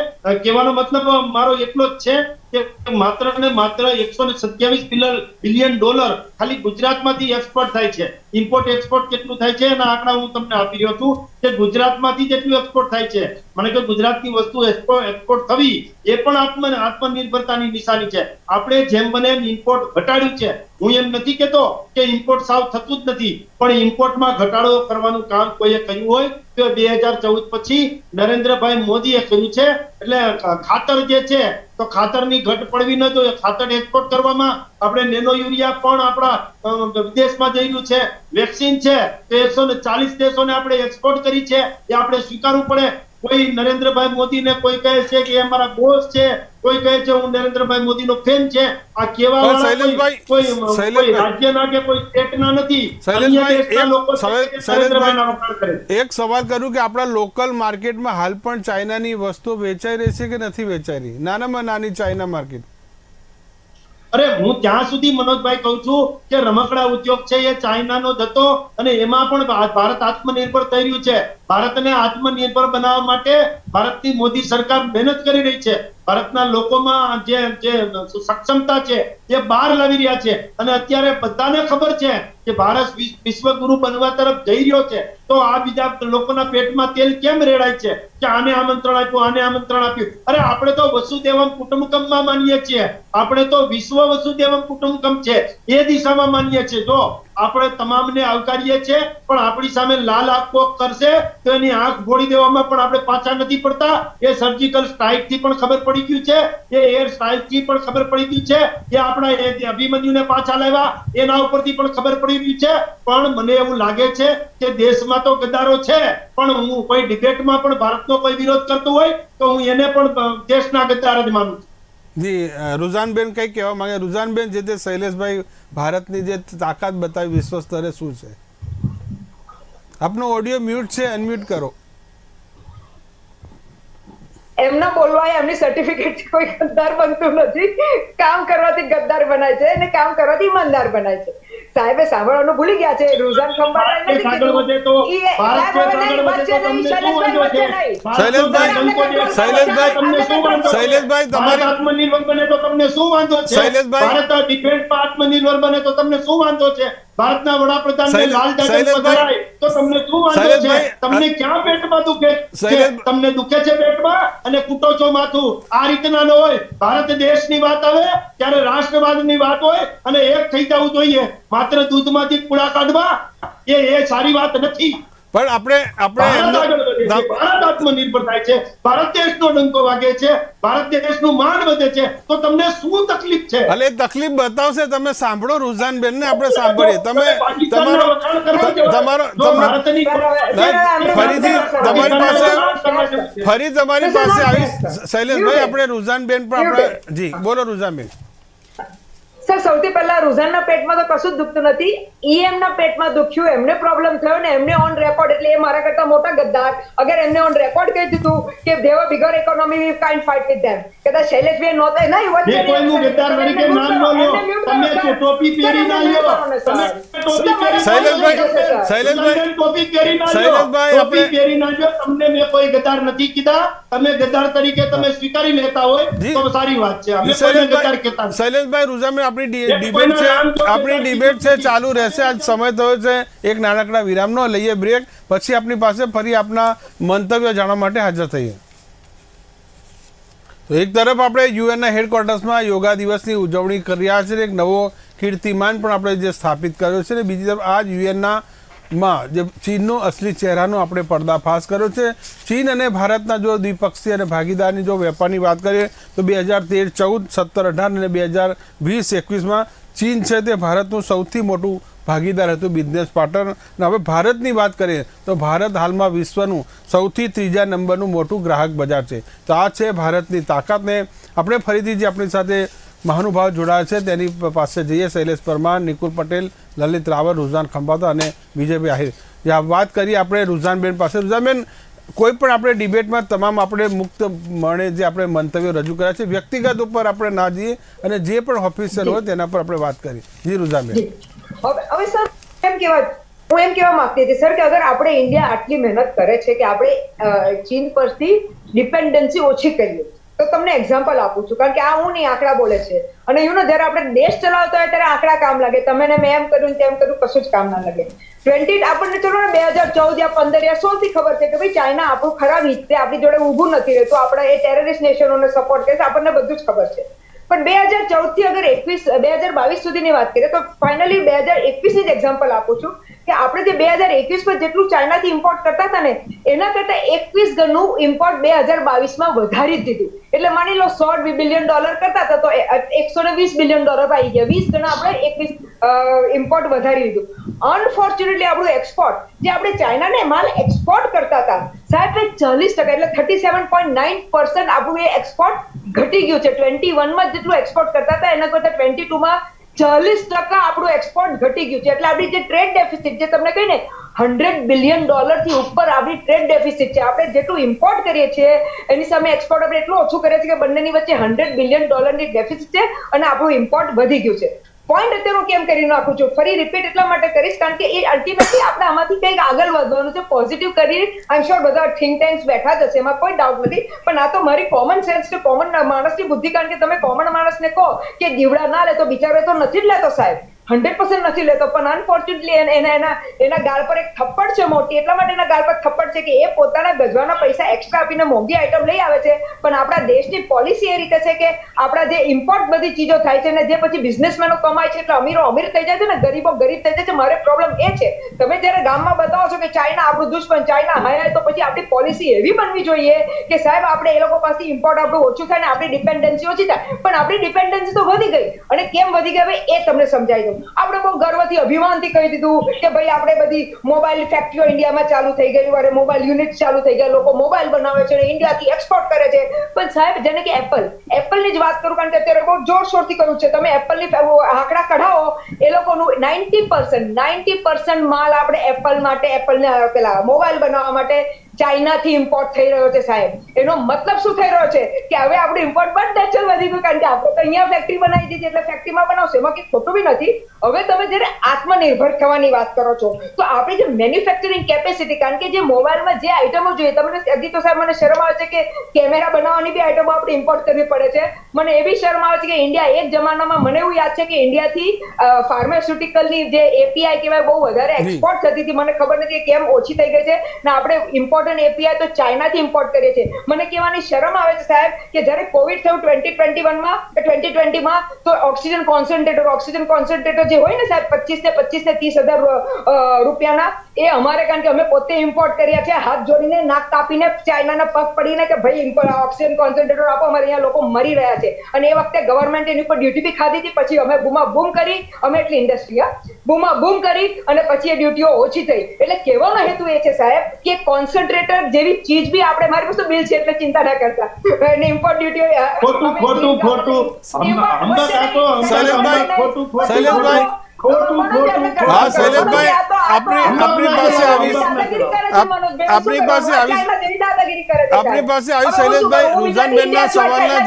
કહેવાનો મતલબ મારો એટલો જ છે કે માત્ર ને માત્ર $127 બિલિયન ખાલી ગુજરાતમાંથી એક્સપોર્ટ થાય છે. ઇમ્પોર્ટ એક્સપોર્ટ કેટલું થાય છે એના આંકડા હું તમને આપી રહ્યો છું કે ગુજરાતમાંથી જેટલું એક્સપોર્ટ થાય છે. મને કે ગુજરાતની વસ્તુ એક્સપોર્ટ થવી એ પણ આત્મનિર્ભરતાની નિશાની છે. આપણે જેમ બને એમ ઇમ્પોર્ટ ઘટાડ્યું છે. હું એમ નથી કહેતો કે ઇમ્પોર્ટ સાવ થતું જ નથી, પણ ઇમ્પોર્ટમાં ઘટાડો કરવાનું કામ કોઈએ કર્યું હોય તો 2014 પછી નરેન્દ્રભાઈ મોદીએ કર્યું છે. એટલે ખાતર જે છે તો ખાતરની ઘટ પડવી ન જોઈએ. ખાતર એક્સપોર્ટ કરવામાં આપણે નેનો યુરિયા પણ આપણા વિદેશમાં જઈલું છે. વેક્સિન છે તો 140 દેશોને આપણે એક્સપોર્ટ કરી છે. એ આપણે સ્વીકારવું પડે. કોઈ નરેન્દ્રભાઈ મોદીને કોઈ કહે છે કે એ મારા બોસ છે, કોઈ કહે છે હું નરેન્દ્રભાઈ મોદીનો ફેન છે. આ કેવા વાળા કોઈ રાજ્યના કે કોઈ સ્ટેટના નથી. એક સવાલ કરું કે આપણા લોકલ માર્કેટમાં હાલ પણ ચાઇનાની વસ્તુ વેચાઈ રહી છે કે નથી વેચાઈ રહી? નાનામાં નાની ચાઇના માર્કેટ. અરે હું ત્યાં સુધી મનોજભાઈ કહું છું કે રમકડા ઉદ્યોગ છે એ ચાઇનાનો જ હતો અને એમાં પણ ભારત આત્મનિર્ભર થઈ રહ્યું છે. ભારતને આત્મનિર્ભર બનાવવા માટે ભારતની મોદી સરકાર મહેનત કરી રહી છે. ભારતના લોકોમાં જે સક્ષમતા છે એ બહાર લાવી રહ્યા છે. અને અત્યારે બધાને ખબર છે કે ભારત વિશ્વગુરુ બનવા તરફ જઈ રહ્યો છે. તો આ બીજા લોકોના પેટમાં તેલ કેમ રેડાય છે કે આને આમંત્રણ આપ્યું, આને આમંત્રણ આપ્યું? અરે આપણે તો વસુદેવમ કુટુંબકમમાં માનીએ છીએ. આપણે તો વિશ્વ વસુદેવમ કુટુંબકમ છે એ દિશામાં માનીએ છીએ. જો આપણે તમામને આવકારીએ છીએ, પણ આપણી સામે લાલ આંખો કરશે તો એની આંખ ફોડી દેવામાં પણ આપણે પાછા નથી પડતા. એ સર્જિકલ સ્ટ્રાઇક થી પણ ખબર પડી ગયું છે, એ એર સ્ટ્રાઇક થી પણ ખબર પડી ગયું છે, એ આપણા અભિમન્યુને પાછા લાવ્યા એના ઉપરથી પણ ખબર પડી ગયું છે. પણ મને એવું લાગે છે કે દેશમાં તો ગદ્દારો છે, પણ હું કોઈ ડિબેટમાં પણ ભારતનો કોઈ વિરોધ કરતો હોય તો હું એને પણ દેશના ગદ્દાર જ માનું છું. જી રુઝાનબેન કંઈ કહેવા માંગે? રુઝાનબેન, જે તે શૈલેષભાઈ ભારતની જે તાકાત બતાવી વિશ્વ સ્તરે શું છે? આપનો ઓડિયો મ્યુટ છે, અનમ્યુટ કરો. એમના બોલવા એમની સર્ટિફિકેટ કોઈ ગદ્દાર બનતું નથી. કામ કરવાથી ગદ્દાર બનાય છે અને કામ કરવાથી ઈમાનદાર બનાય છે. સાહેબે સાંભળવાનું ભૂલી ગયા છે. રૂઝાન ખંભાળાએ નથી કીધું. શૈલેષભાઈ તમારી આત્મનિર્ભર બને તો તમને શું વાંધો છે? ભારત ડિફેન્સમાં આત્મનિર્ભર બને તો તમને શું વાંધો છે? ભારતના વડાપ્રધાનને લાલ ઝંડો ફરકાય તો તમને શું વાંધો છે? તમને ક્યાં પેટમાં દુખે છે? તમને દુખે છે પેટમાં અને કૂટો છો માથું? આ રીતના ન હોય. ભારત દેશની વાત આવે ત્યારે રાષ્ટ્રવાદની વાત હોય અને એક થઈ જવું જોઈએ. માત્ર દૂધમાંથી પૂળા કાઢવા એ સારી વાત નથી. પણ આપણે ભારત આત્મનિર્ભર થાય છે, ભારત દેશનો ડંકો વાગે છે, ભારત દેશનું માન વધે છે, તો તમને શું તકલીફ છે? અલે તકલીફ બતાવશે, તમે સાંભળો રૂઝાનબેન ને, આપણે સાંભળીએ. તમે ફરી તમારી પાસે આવી. શૈલેષભાઈ, આપણે રૂઝાનબેન પણ આપણે જી બોલો. રૂઝાનબેન સર, સૌથી પહેલા રૂઝાનના પેટમાં તો કશું જ દુખતું નથી. ઈએમ ના પેટમાં દુખ્યું, એમને પ્રોબ્લેમ થયો ને એમને ઓન રેકોર્ડ, એટલે એ મારા કરતા મોટા ગદ્દાર. અગર એમને ઓન રેકોર્ડ કહી દીધું કે they were bigger economy, we can't fight with them. કદાચ શૈલેષભાઈ નહોતા નહીં વચ્ચે કોઈનું ગદ્દાર તરીકે નામ ન લો. તમે ટોપી પહેરી ના લ્યો. તમે ટોપી પહેરી ના લ્યો. તમને મેં કોઈ ગદ્દાર નથી કીધા. તમે ગદ્દાર તરીકે તમે સ્વીકારી લેતા હોય તો સારી વાત છે. અમે કોઈને ગદ્દાર કહેતા નથી. શૈલેષભાઈ, રૂઝાનબેન, આપણી ડિબેટ છે, ચાલુ રહેશે. આજ સમય થયો છે એક નાનકડા વિરામનો. લઈએ બ્રેક, પછી આપણી પાસે ફરી આપના મંતવ્ય જાણવા માટે હાજર થઈએ. તો એક તરફ આપણે યુએનના હેડક્વાર્ટર્સમાં યોગા દિવસની ઉજવણી કરી રહ્યા છે. એક નવો કીર્તિમાન પણ આપણે જે સ્થાપિત કર્યો છે. અને બીજી તરફ આજ યુએનના જે ચીનનો અસલી ચહેરાનો આપણે પર્દાફાશ કર્યો છે. ચીન અને ભારતના જો દ્વિપક્ષીય અને ભાગીદારની જો વેપારની વાત કરીએ તો 2013, 14, 17, 18 અને 2020-21માં ચીન છે તે ભારતનું સૌથી મોટું ભાગીદાર હતું, બિઝનેસ પાર્ટનર. અને હવે ભારતની વાત કરીએ તો ભારત હાલમાં વિશ્વનું સૌથી 3જા નંબરનું મોટું ગ્રાહક બજાર છે. તો આ છે ભારતની તાકાતને. આપણે ફરીથી જે આપણી સાથે મહાનુભાવ જોડાયા છે તેની પાસે જઈએ. શૈલેષ પરમાર, નિકુલ પટેલ, લલિત રાવલ, રૂઝાન ખંભાતા અને વિજયભાઈ આહિર. જે વાત કરીએ આપણે રૂઝાનબેન પાસે. રૂઝાનબેન, કોઈ પણ આપણે ડિબેટમાં તમામ આપણે મુક્ત મણે જે આપણે મંતવ્યો રજૂ કર્યા છે, વ્યક્તિગત ઉપર આપણે ના જઈએ અને જે પણ ઓફિસર હોય તેના પર આપણે વાત કરીએ. જી રૂઝાનબેન. હવે સર હું એમ કહેવા માંગતી હતી સર કે અગર આપણે ઇન્ડિયા આટલી મહેનત કરે છે કે આપણે ચીન પરથી ડિપેન્ડન્સી ઓછી કરીએ, તો તમને એક્ઝામ્પલ આપું છું, કારણ કે આ હું નહીં, આંકડા બોલે છે. અને જયારે આપણે દેશ ચલાવતા હોય ત્યારે આંકડા કામ લાગે. તમે ને મેં એમ કર્યું તેમ કર્યું, કશું જ કામ ના લાગે. આપણને ચલો ને 2014 યા 15 યા 16 થી ખબર છે કે ભાઈ ચાઇના આપણું ખરાબ રીતે આપણી જોડે ઊભું નથી રહેતું, આપણે એ ટેરરિસ્ટ નેશનોને સપોર્ટ કરે છે, આપણને બધું જ ખબર છે. પણ 2014 થી અગર 2022 સુધીની વાત કરીએ તો ફાઇનલી 2021 ની જ એક્ઝામ્પલ આપું છું કે આપણે જે 2021માં જેટલું ચાઇનાથી ઇમ્પોર્ટ કરતા હતા ને એના કરતા 21 ગણું ઇમ્પોર્ટ 2022માં વધારી દીધું. એટલે માની લો $100 બિલિયન કરતા હતા તો $120 બિલિયન આવી ગયા. 20 ગણા આપણે ઇમ્પોર્ટ વધારી દીધું. અનફોર્ચ્યુનેટલી આપણું એક્સપોર્ટ, જે આપણે ચાઇનાને માલ એક્સપોર્ટ કરતા હતા સાહેબ, 40% એટલે 37.9% આપણું એ એક્સપોર્ટ ઘટી ગયું છે. 21માં જેટલું એક્સપોર્ટ કરતા હતા એના કરતા 22માં 40% આપણું એક્સપોર્ટ ઘટી ગયું છે. એટલે આપણી જે ટ્રેડ ડેફિસિટ, જે તમને કહીને $100 બિલિયન થી ઉપર આપણી ટ્રેડ ડેફિસિટ છે. આપણે જેટલું ઇમ્પોર્ટ કરીએ છીએ એની સામે એક્સપોર્ટ આપણે એટલું ઓછું કરીએ છીએ કે બંનેની વચ્ચે $100 બિલિયન ની ડેફિસિટ છે અને આપણું ઇમ્પોર્ટ વધી ગયું છે. પોઈન્ટ અત્યારે હું કેમ કરી નાખું છું, ફરી રિપીટ એટલા માટે કરીશ કારણ કે એ અલ્ટિમેટલી આપણે આમાંથી કંઈક આગળ વધવાનું છે, પોઝિટિવ કરી. આઈ એમ શ્યોર બધા થિંક ટેન્ક્સ બેઠા જ હશે, એમાં કોઈ ડાઉટ નથી. પણ આ તો મારી કોમન સેન્સ કે કોમન માણસની બુદ્ધિ, કારણ કે તમે કોમન માણસને કહો કે દીવડા ના લે તો બિચારો તો નથી જ લેતો સાહેબ. 100% નથી લેતો, પણ અનફોર્ચ્યુનેટલી એના ગાળ પર એક થપ્પડ છે મોટી, એટલા માટે એના ગાળ પર થપ્પડ છે કે એ પોતાના ગજવાના પૈસા એક્સ્ટ્રા આપીને મોંઘી આઈટમ લઈ આવે છે, પણ આપણા દેશની પોલિસી એ રીતે છે કે આપણા જે ઇમ્પોર્ટ બધી ચીજો થાય છે ને જે પછી બિઝનેસમેનો કમાય છે એટલે અમીરો અમીર થઈ જાય છે ને ગરીબો ગરીબ થઈ જાય છે. મારે પ્રોબ્લેમ એ છે, તમે જ્યારે ગામમાં બતાવો છો કે ચાઇના આપણું દુશ્મન, ચાઇના હાય, તો પછી આપણી પોલિસી એવી બનવી જોઈએ કે સાહેબ આપણે એ લોકો પાસેથી ઇમ્પોર્ટ આપણું ઓછું થાય ને આપણી ડિપેન્ડન્સી ઓછી થાય. પણ આપણી ડિપેન્ડન્સી તો વધી ગઈ, અને કેમ વધી ગઈ એ તમને સમજાવી દઉં. આપણે બહુ ગર્વથી અભિમાનથી કહી દીધું કે ભાઈ આપણે બધી મોબાઈલ ફેક્ટરીઓ ઇન્ડિયામાં ચાલુ થઈ ગઈ, અને મોબાઈલ યુનિટ ચાલુ થઈ ગયા, લોકો મોબાઈલ બનાવે છે અને ઇન્ડિયાથી એક્સપોર્ટ કરે છે. પણ સાહેબ જેને કે એપલની જ વાત કરું, કારણ કે અત્યારે બહુ જોરશોરથી કર્યું છે, તમે એપલની આંકડા કઢાવો, એ લોકોનું 90% માલ આપણે એપલ માટે, એપલને પેલા મોબાઈલ બનાવવા માટે ચાઇનાથી ઇમ્પોર્ટ થઈ રહ્યો છે સાહેબ. એનો મતલબ શું થઈ રહ્યો છે કે હવે આપણું ઇમ્પોર્ટ પણ નેચરલ વધી ગયું, કારણ કે આપણે તો અહીંયા ફેક્ટરી બનાવી દીધી એટલે ફેક્ટરીમાં બનાવશે, એમાં કંઈ ખોટું બી નથી. હવે તમે જ્યારે આત્મનિર્ભર થવાની વાત કરો છો તો આપણી જે મેન્યુફેક્ચરિંગ કેપેસિટી, કારણ કે જે મોબાઈલમાં જે આઈટમો જોઈએ, તમને હજી તો સાહેબ મને શરમ આવે છે કે કેમેરા બનાવવાની બી આઈટમો આપણે ઇમ્પોર્ટ કરવી પડે છે. મને એ બી શરમ આવે છે કે ઇન્ડિયા એક જમાનામાં, મને એવું યાદ છે કે ઇન્ડિયાથી ફાર્માસ્યુટિકલની જે એપીઆઈ કહેવાય બહુ વધારે એક્સપોર્ટ થતી હતી. મને ખબર નથી કેમ ઓછી થઈ ગઈ છે ને આપણે ઇમ્પોર્ટન્ટ એપીઆઈ તો ચાઇનાથી ઇમ્પોર્ટ કરીએ છીએ. મને કહેવાની શરમ આવે છે સાહેબ કે જ્યારે કોવિડ થયું 2020માં તો ઓક્સિજન કોન્સન્ટ્રેટર જે હોય ને સાહેબ 25 ને 30,000 રૂપિયાના, એ અમારે, કારણ કે અમે પોતે ઇમ્પોર્ટ કર્યા છે, હાથ જોડીને નાક કાપીને ચાઇનાના પગ પડીને કે ભાઈ ઓક્સિજન કોન્સન્ટ્રેટર આપો, અમારે અહીંયા લોકો મરી રહ્યા છે. અને એ વખતે ગવર્મેન્ટ એની ઉપર ડ્યુટી બી ખાધી હતી. પછી અમે બૂમ કરી, અમે એટલી ઇન્ડસ્ટ્રી બૂમ કરી અને પછી એ ડ્યુટીઓ ઓછી થઈ. એટલે કહેવાનો હેતુ એ છે સાહેબ કે કોન્સન્ટ્રેટર જેવી ચીજ બી આપણે, મારી પાસે બિલ છે એટલે ચિંતા ના કરતા, એને ઇમ્પોર્ટ ડ્યુટીઓ ખોટું શૈલેષભાઈ, હા શૈલેષભાઈ, આપણી પાસે આવી શૈલેષભાઈ, રૂઝાનબેનના સવાલના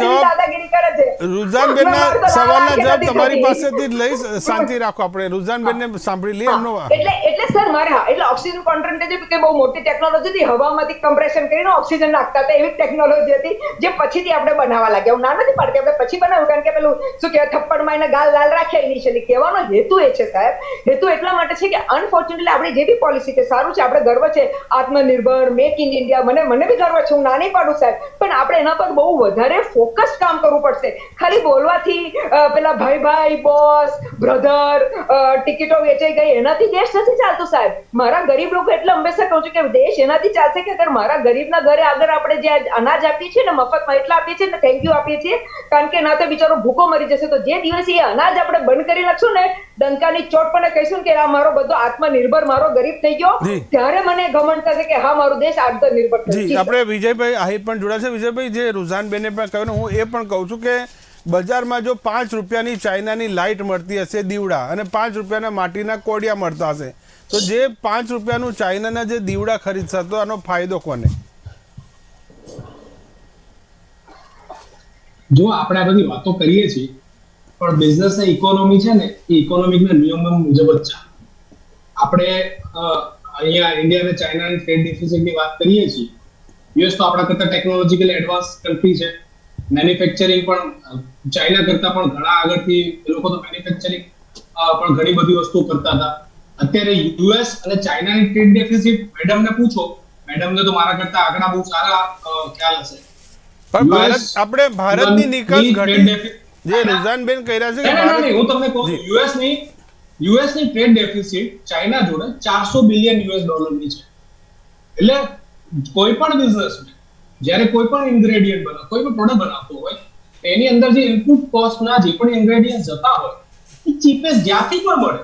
જવાબ તમારી પાસેથી જ લઈશ. શાંતિ રાખો, આપણે રૂઝાનબેનને સાંભળી લઈએ એમનો. એટલે સર મારે એટલે ઓક્સિજન કોન્સન્ટ્રેટર કે બહુ મોટી ટેકનોલોજી હતી, હવામાંથી કમ્પ્રેશન કરીને ઓક્સિજન નાખતા હતા, એવી ટેકનોલોજી હતી જે પછીથી આપણે બનાવવા લાગ્યા. હું ના નથી પાડતી, આપણે પછી બનાવ્યું, કારણ કે પેલું શું કહેવાય થપ્પડમાં એને ગાલ લાલ રાખ્યા ઇનિશિયલી. કહેવાનો હેતુ એ છે સાહેબ, હેતુ એટલા માટે છે કે અનફોર્ચ્યુનેટલી આપણી જે બી પોલિસી છે સારું છે, આપણે ગર્વ છે આત્મનિર્ભર, મેક ઇન ઇન્ડિયા, મને બી ગર્વ છે, હું ના નહીં પાડું સાહેબ, પણ આપણે એના પર બહુ વધારે ફોકસ કામ કરવું પડશે. ખાલી બોલવાથી પેલા ભાઈ બોસ બ્રધર ટિકિટો વેચાઈ ગઈ એનાથી દેશ નથી ચાલતું સાહેબ. મારા ગરીબ લોકો એટલે હંમેશા કહું છું કે દેશ એનાથી ચાલશે કે અગર મારા ગરીબના ઘરે આગળ આપણે જે અનાજ આપીએ છીએ ને મફતમાં એટલા આપીએ છીએ ને થેન્ક યુ આપીએ છીએ, કારણ કે ના તો બિચારો ભૂખો મરી જશે. તો જે દિવસે એ અનાજ આપણે બંધ કરી નાખશું ને, ડંકાની ચોટ પણ કહીશું કે આ મારો બધો આત્મનિર્ભર, મારો ગરીબ થઈ ગયો, ત્યારે મને ઘમંડ થશે કે હા મારો દેશ આત્મનિર્ભર થશે. આપણે વિજયભાઈ આહિર પણ જોડાશે. વિજયભાઈ, જે રૂઝાનબેને પણ કહ્યું, હું એ પણ કહું છું કે બજારમાં જો 5 રૂપિયાની ચાઇનાની લાઇટ મળતી હશે દીવડા, અને 5 રૂપિયાના માટીના કોડિયા મળતા હશે, તો જે 5 રૂપિયાનું ચાઇનાના જે દીવડા ખરીદશે તો આનો ફાયદો કોને? જો આપણે આ બધી વાતો કરીએ છીએ, પણ બિઝનેસ ઇકોનોમી છે ને, એ ઇકોનોમિકના નિયમો મુજબ જ છે. આપણે અહીંયા ઇન્ડિયા અને ચાઇનાની ટ્રેડ ડેફિસિટની વાત કરીએ છીએ. યુએસ તો આપણા કરતા ટેકનોલોજીકલ એડવાન્સ કન્ટ્રી છે, મેન્યુફેક્ચરિંગ પણ ચાઇના કરતા પણ ઘણા આગળથી એ લોકો તો મેન્યુફેક્ચરિંગ પણ ઘણી બધી વસ્તુઓ કરતા હતા. અત્યારે યુએસ અને ચાઇનાની ટ્રેડ ડેફિસિટ, મેડમને પૂછો, મેડમને તો મારા કરતા આંકડા બહુ સારા ખ્યાલ હશે. પણ આપણે ભારતની નિકાસ ઘટી, જે રૂઝાનબેન કહી રહ્યા છે કે હું તમને કહું, યુએસની ટ્રેડ ડેફિસિટ ચાઇના જોડે 400 બિલિયન યુએસ ડોલરની છે. એટલે કોઈ પણ બિઝનેસમેન જ્યારે કોઈ પણ ઇન્ગ્રેડિયન્ટ બનાવે, કોઈ પણ પ્રોડક્ટ બનાવતો હોય, એની અંદર જે ઇનપુટ કોસ્ટના જે પણ ઇન્ગ્રેડિયન્ટ જતા હોય એ ચીપેસ્ટ જ્યાંથી પણ મળે.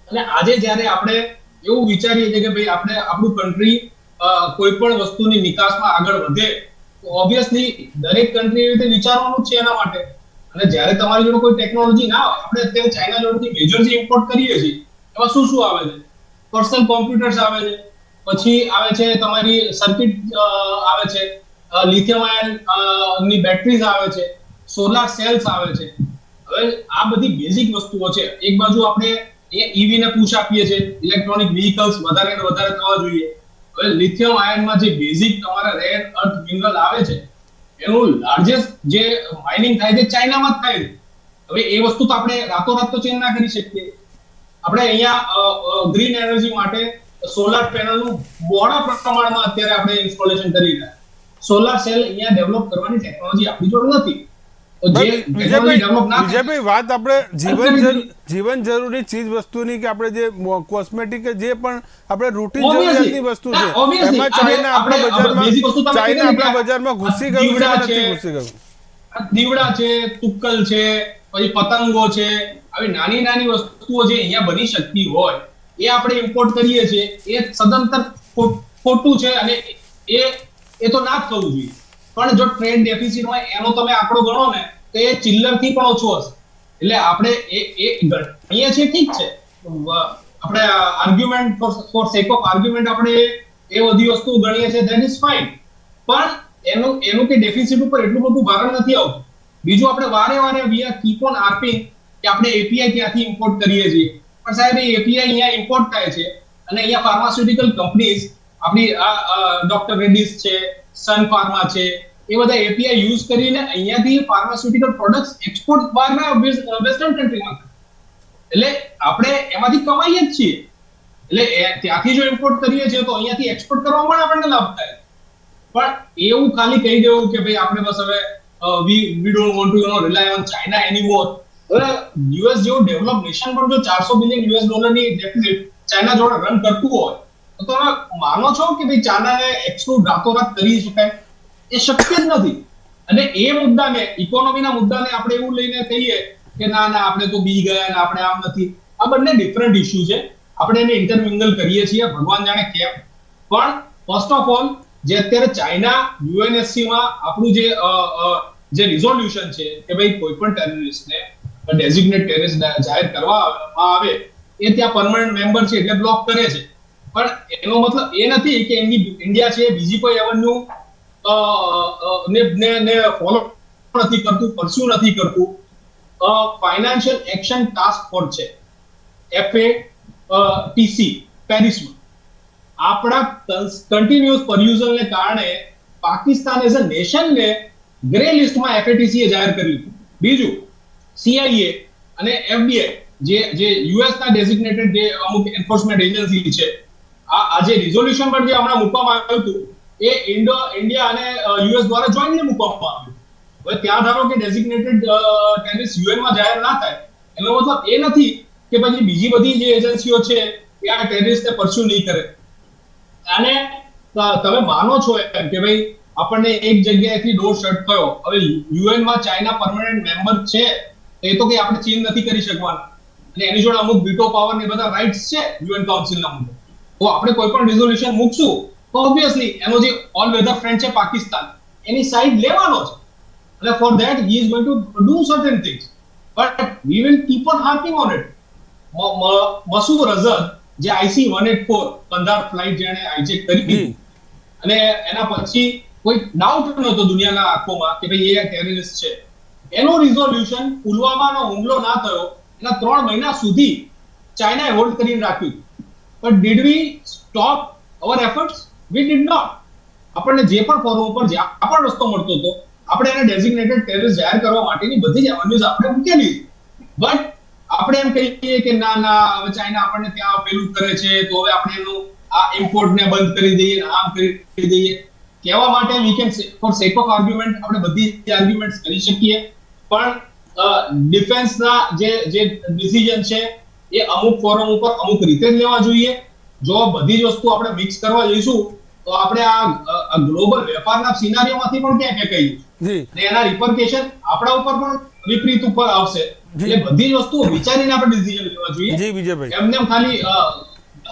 અને આજે જ્યારે આપણે એવું વિચારીએ છીએ કે ભાઈ આપણે આપણું કન્ટ્રી કોઈ પણ વસ્તુની નિકાસમાં આગળ વધે, તો ઓબ્વિયસલી દરેક કન્ટ્રી એવી રીતે વિચારવાનું છે એના માટે. અને જ્યારે તમારી જોડે કોઈ ટેકનોલોજી ના હોય, આપણે અત્યારે ચાઇના જોડેથી મેજર જે ઇમ્પોર્ટ કરીએ છીએ એમાં શું આવે છે? પર્સનલ કોમ્પ્યુટર્સ આવે છે, પછી આવે છે તમારી સર્કિટ આવે છે, લિથિયમ આયન ની બેટરીઝ આવે છે, સોલાર સેલ્સ આવે છે. હવે આ બધી બેઝિક વસ્તુઓ છે. એક બાજુ આપણે ઈવી ને પુશ આપીએ છીએ, ઇલેક્ટ્રોનિક વ્હીકલ્સ વધારે ને વધારે થવા જોઈએ. હવે લિથિયમ આયનમાં જે બેઝિક તમારા રેર અર્થ મિનરલ આવે છે, એનું લાર્જેસ્ટ જે માઇનિંગ થાય છે ચાઇનામાં જ થાય છે. હવે એ વસ્તુ તો આપણે રાતોરાત તો ચેન્જ ના કરી શકીએ. આપણે અહીંયા ગ્રીન એનર્જી માટે સોલાર પેનલનું મોટા પ્રમાણમાં અત્યારે આપણે ઇન્સ્ટોલેશન કરી રહ્યા. સોલાર સેલ અહીંયા ડેવલપ કરવાની ટેકનોલોજી આપણી જોડે નથી. તો જે ટેકનોલોજી ડેવલપ ના વિજયભાઈ, વાત આપણે જીવન જરૂરી ચીજ વસ્તુની કે આપણે જે કોસ્મેટિક કે જે પણ આપણે રૂટીન જરૂરિયાતની વસ્તુ છે એમાં ચાઇના આપણા બજારમાં ઘૂસી ગયું છે કે નથી ઘૂસી ગયું? દીવડા છે, તુક્કલ છે, પછી પતંગો છે, આવી નાની નાની વસ્તુઓ જે અહીંયા બની શકતી હોય એ આપણે ઇમ્પોર્ટ કરીએ છીએ. એ સદંતર ખોટું છે અને એ તો ના જ થવું જોઈએ. પણ જો ટ્રેડ ડેફિસિટ હોય એનો તમે આંકડો ગણો ને તો એ ચિલ્લરથી પણ ઓછો હશે. એટલે આપણે એ ગણીએ છીએ, ઠીક છે, આપણે argument for sake of argument આપણે એ બધી વસ્તુ ગણીએ છીએ, ધેટ ઇઝ ફાઇન. પણ એનું કે ડેફિસિટ ઉપર એટલું બધું ભારણ નથી આવતું. બીજું આપણે વારે વી આર કીપ ઓન આર્પિંગ કે આપણે એપીઆઈ ત્યાંથી ઇમ્પોર્ટ કરીએ છીએ, પણ સાહેબ એ એપીઆઈ અહીંયા ઇમ્પોર્ટ થાય છે અને અહીંયા ફાર્માસ્યુટિકલ કંપનીઝ આપણી ડોક્ટર રેડ્ડીઝ છે, સન ફાર્મા છે, એ બધા એપીઆઈ યુઝ કરીને અહીંયાથી ફાર્માસ્યુટિકલ પ્રોડક્ટ્સ એક્સપોર્ટ બહારના વેસ્ટર્ન કન્ટ્રીમાં થાય. એટલે આપણે એમાંથી કમાઈએ જ છીએ. એટલે ત્યાંથી જો ઇમ્પોર્ટ કરીએ છીએ તો અહીંયાથી એક્સપોર્ટ કરવામાં પણ આપણને લાભ થાય. પણ એવું ખાલી કહી દેવું કે ભાઈ આપણે બસ હવે we don't want to rely on China anymore. હવે યુએસ જેવું ડેવલપ નેશન પર જો $400 બિલિયન ની ડેફિસિટ ચાઇના જોડે રન કરતું હોય તો તમે માનો છો કે ભાઈ ચાઇનાને એક્સક્લુડ રાતોરાત કરી શકાય? એ શક્ય જ નથી. અને એ મુદ્દાને, ઇકોનોમીના મુદ્દાને આપણે એવું લઈને કહીએ કે ના આપણે તો બી ગયા ને આપણે આમ નથી. આ બંને ડિફરન્ટ ઇશ્યુ છે. આપણે એને ઇન્ટરમિંગલ કરીએ છીએ, ભગવાન જાણે કેમ. પણ ફર્સ્ટ ઓફ ઓલ જે અત્યારે ચાઇના યુએનએસસી માં આપણું જે રિઝોલ્યુશન છે કે ભાઈ કોઈ પણ ટેરરિસ્ટને ડેઝિગ્નેટ ટેરરિસ્ટ જાહેર કરવામાં આવે એ ત્યાં પરમનન્ટ મેમ્બર છે એટલે બ્લોક કરે છે. પણ એનો મતલબ એ નથી કે ઇન્ડિયા છે બીજી કોઈ એવન્યુ ને ફોલો નથી કરતું, પરસ્યુ નથી કરતું. ફાઇનાન્શિયલ એક્શન ટાસ્ક ફોર્સ છે FATC પેરિસમાં. આપણા કન્ટિન્યુઅસ પરયુઝલને કારણે પાકિસ્તાન એઝ અ નેશનને ગ્રે લિસ્ટમાં FATC એ જાહેર કર્યું. બીજું CIA અને FBI જે US ના ડેઝિગ્નેટેડ જે અમુક એન્ફોર્સમેન્ટ એજન્સી છે, આ જે રિઝોલ્યુશન પર જે હમણાં મૂકવામાં આવ્યું હતું એ ઇન્ડિયા અને US દ્વારા જોઈન્ટલી મૂકવામાં આવ્યું. હવે ત્યાં ધારો કે ડેઝિગ્નેટેડ ટેરરિસ્ટ UN માં જાહેર ના થાય એનો મતલબ એ નથી કે પછી બીજી બધી જે એજન્સીઓ છે એ આ ટેરરિસ્ટને પરસ્યુ નહીં કરે. અને તમે માનો છો એમ કે ભાઈ આપણને એક જગ્યાએથી ડોર શટ થયો, હવે યુએન માં ચાઇના પરમેનન્ટ મેમ્બર છે એ તો કે આપણે ચીન નથી કરી શકવાના અને એની જોડે અમુક વીટો પાવર ને બધા રાઇટ્સ છે યુએન કાઉન્સિલના મુદ્દે. તો આપણે કોઈ પણ રિઝોલ્યુશન મૂકશું તો ઓબ્વિયસલી એનો જે ઓલ વેધર ફ્રેન્ડ છે પાકિસ્તાન એની સાઈડ લેવાનો છે અને for that he is going to do certain things but we will keep on harping on it. Masood Azhar જે IC-184 કંધાર ફ્લાઇટ જેણે હાઇજેક કરી અને એના પછી કોઈ ડાઉટ નહોતો દુનિયાના આંખોમાં કે ભાઈ એ ટેરરિસ્ટ છે, એનો રિઝોલ્યુશન પુલવામાનો હુમલો ના થયો એના 3 મહિના સુધી ચાઇનાએ હોલ્ડ કરીને રાખ્યું. But did we stop our efforts? We did not. આપણને જે પણ ફોરમ ઉપર જ્યાં પણ રસ્તો મળતો હતો આપણે એને ડેઝિગ્નેટેડ ટેરરિસ્ટ જાહેર કરવા માટેની બધી જ એવન્યુઝ આપણે મૂકેલી. બટ આપણે એમ કહીએ કે ના હવે ચાઇના આપણને ત્યાં પેલું કરે છે તો હવે આપણે એનું આ ઇમ્પોર્ટ ને બંધ કરી દઈએ, આમ કરી દઈએ. કહેવા માટે we can for sake of argument આપણે બધી આર્ગ્યુમેન્ટ્સ કરી શકીએ, પણ ડિફેન્સના જે ડિસિઝન છે એ અમુક ફોરમ ઉપર અમુક રીતે જ લેવા જોઈએ. જો બધી જ વસ્તુ આપણે મિક્સ કરવા જઈશું તો આપણે આ ગ્લોબલ વેપારના સિનારીઓમાંથી પણ ક્યાં ફેંકાઈ ને એના રિપરકેશન આપણા ઉપર પણ વિપરીત ઉપર આવશે. એટલે બધી જ વસ્તુઓ વિચારીને આપણે ડિસિઝન લેવા જોઈએ. જી વિજયભાઈ, એમને ખાલી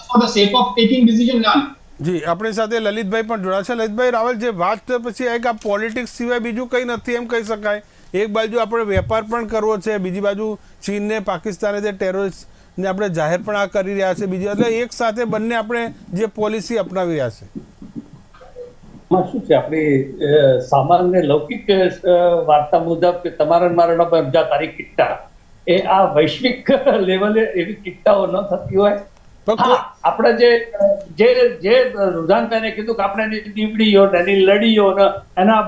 for the sec of taking decision ના. જી, આપણી સાથે લલિતભાઈ પણ જોડાયા છે. લલિતભાઈ, રાવલ જે વાત પછી એક આ પોલિટિક્સ સિવાય બીજું કંઈ નથી એમ કહી શકાય. એક બાજુ આપણે વેપાર પણ કરવો છે, બીજી બાજુ ચીનને પાકિસ્તાને જે ટેરરિસ્ટને આપણે જાહેર પણ આ કરી રહ્યા છે, બીજી એટલે એક સાથે બંને આપણે જે પોલિસી અપનાવી રહ્યા છે. શું છે આપણી સામાન્ય લૌકિક વાર્તા મુજબ કે તમારા મારા બધા તારીખ કિટ્ટા એ આ વૈશ્વિક લેવલે એવી કિટ્ટાઓ ન થતી હોય. આપણે જે રુઝાનભાઈને કીધું કે આપણે એની દીવડીઓ ને એની લડીઓ ને એના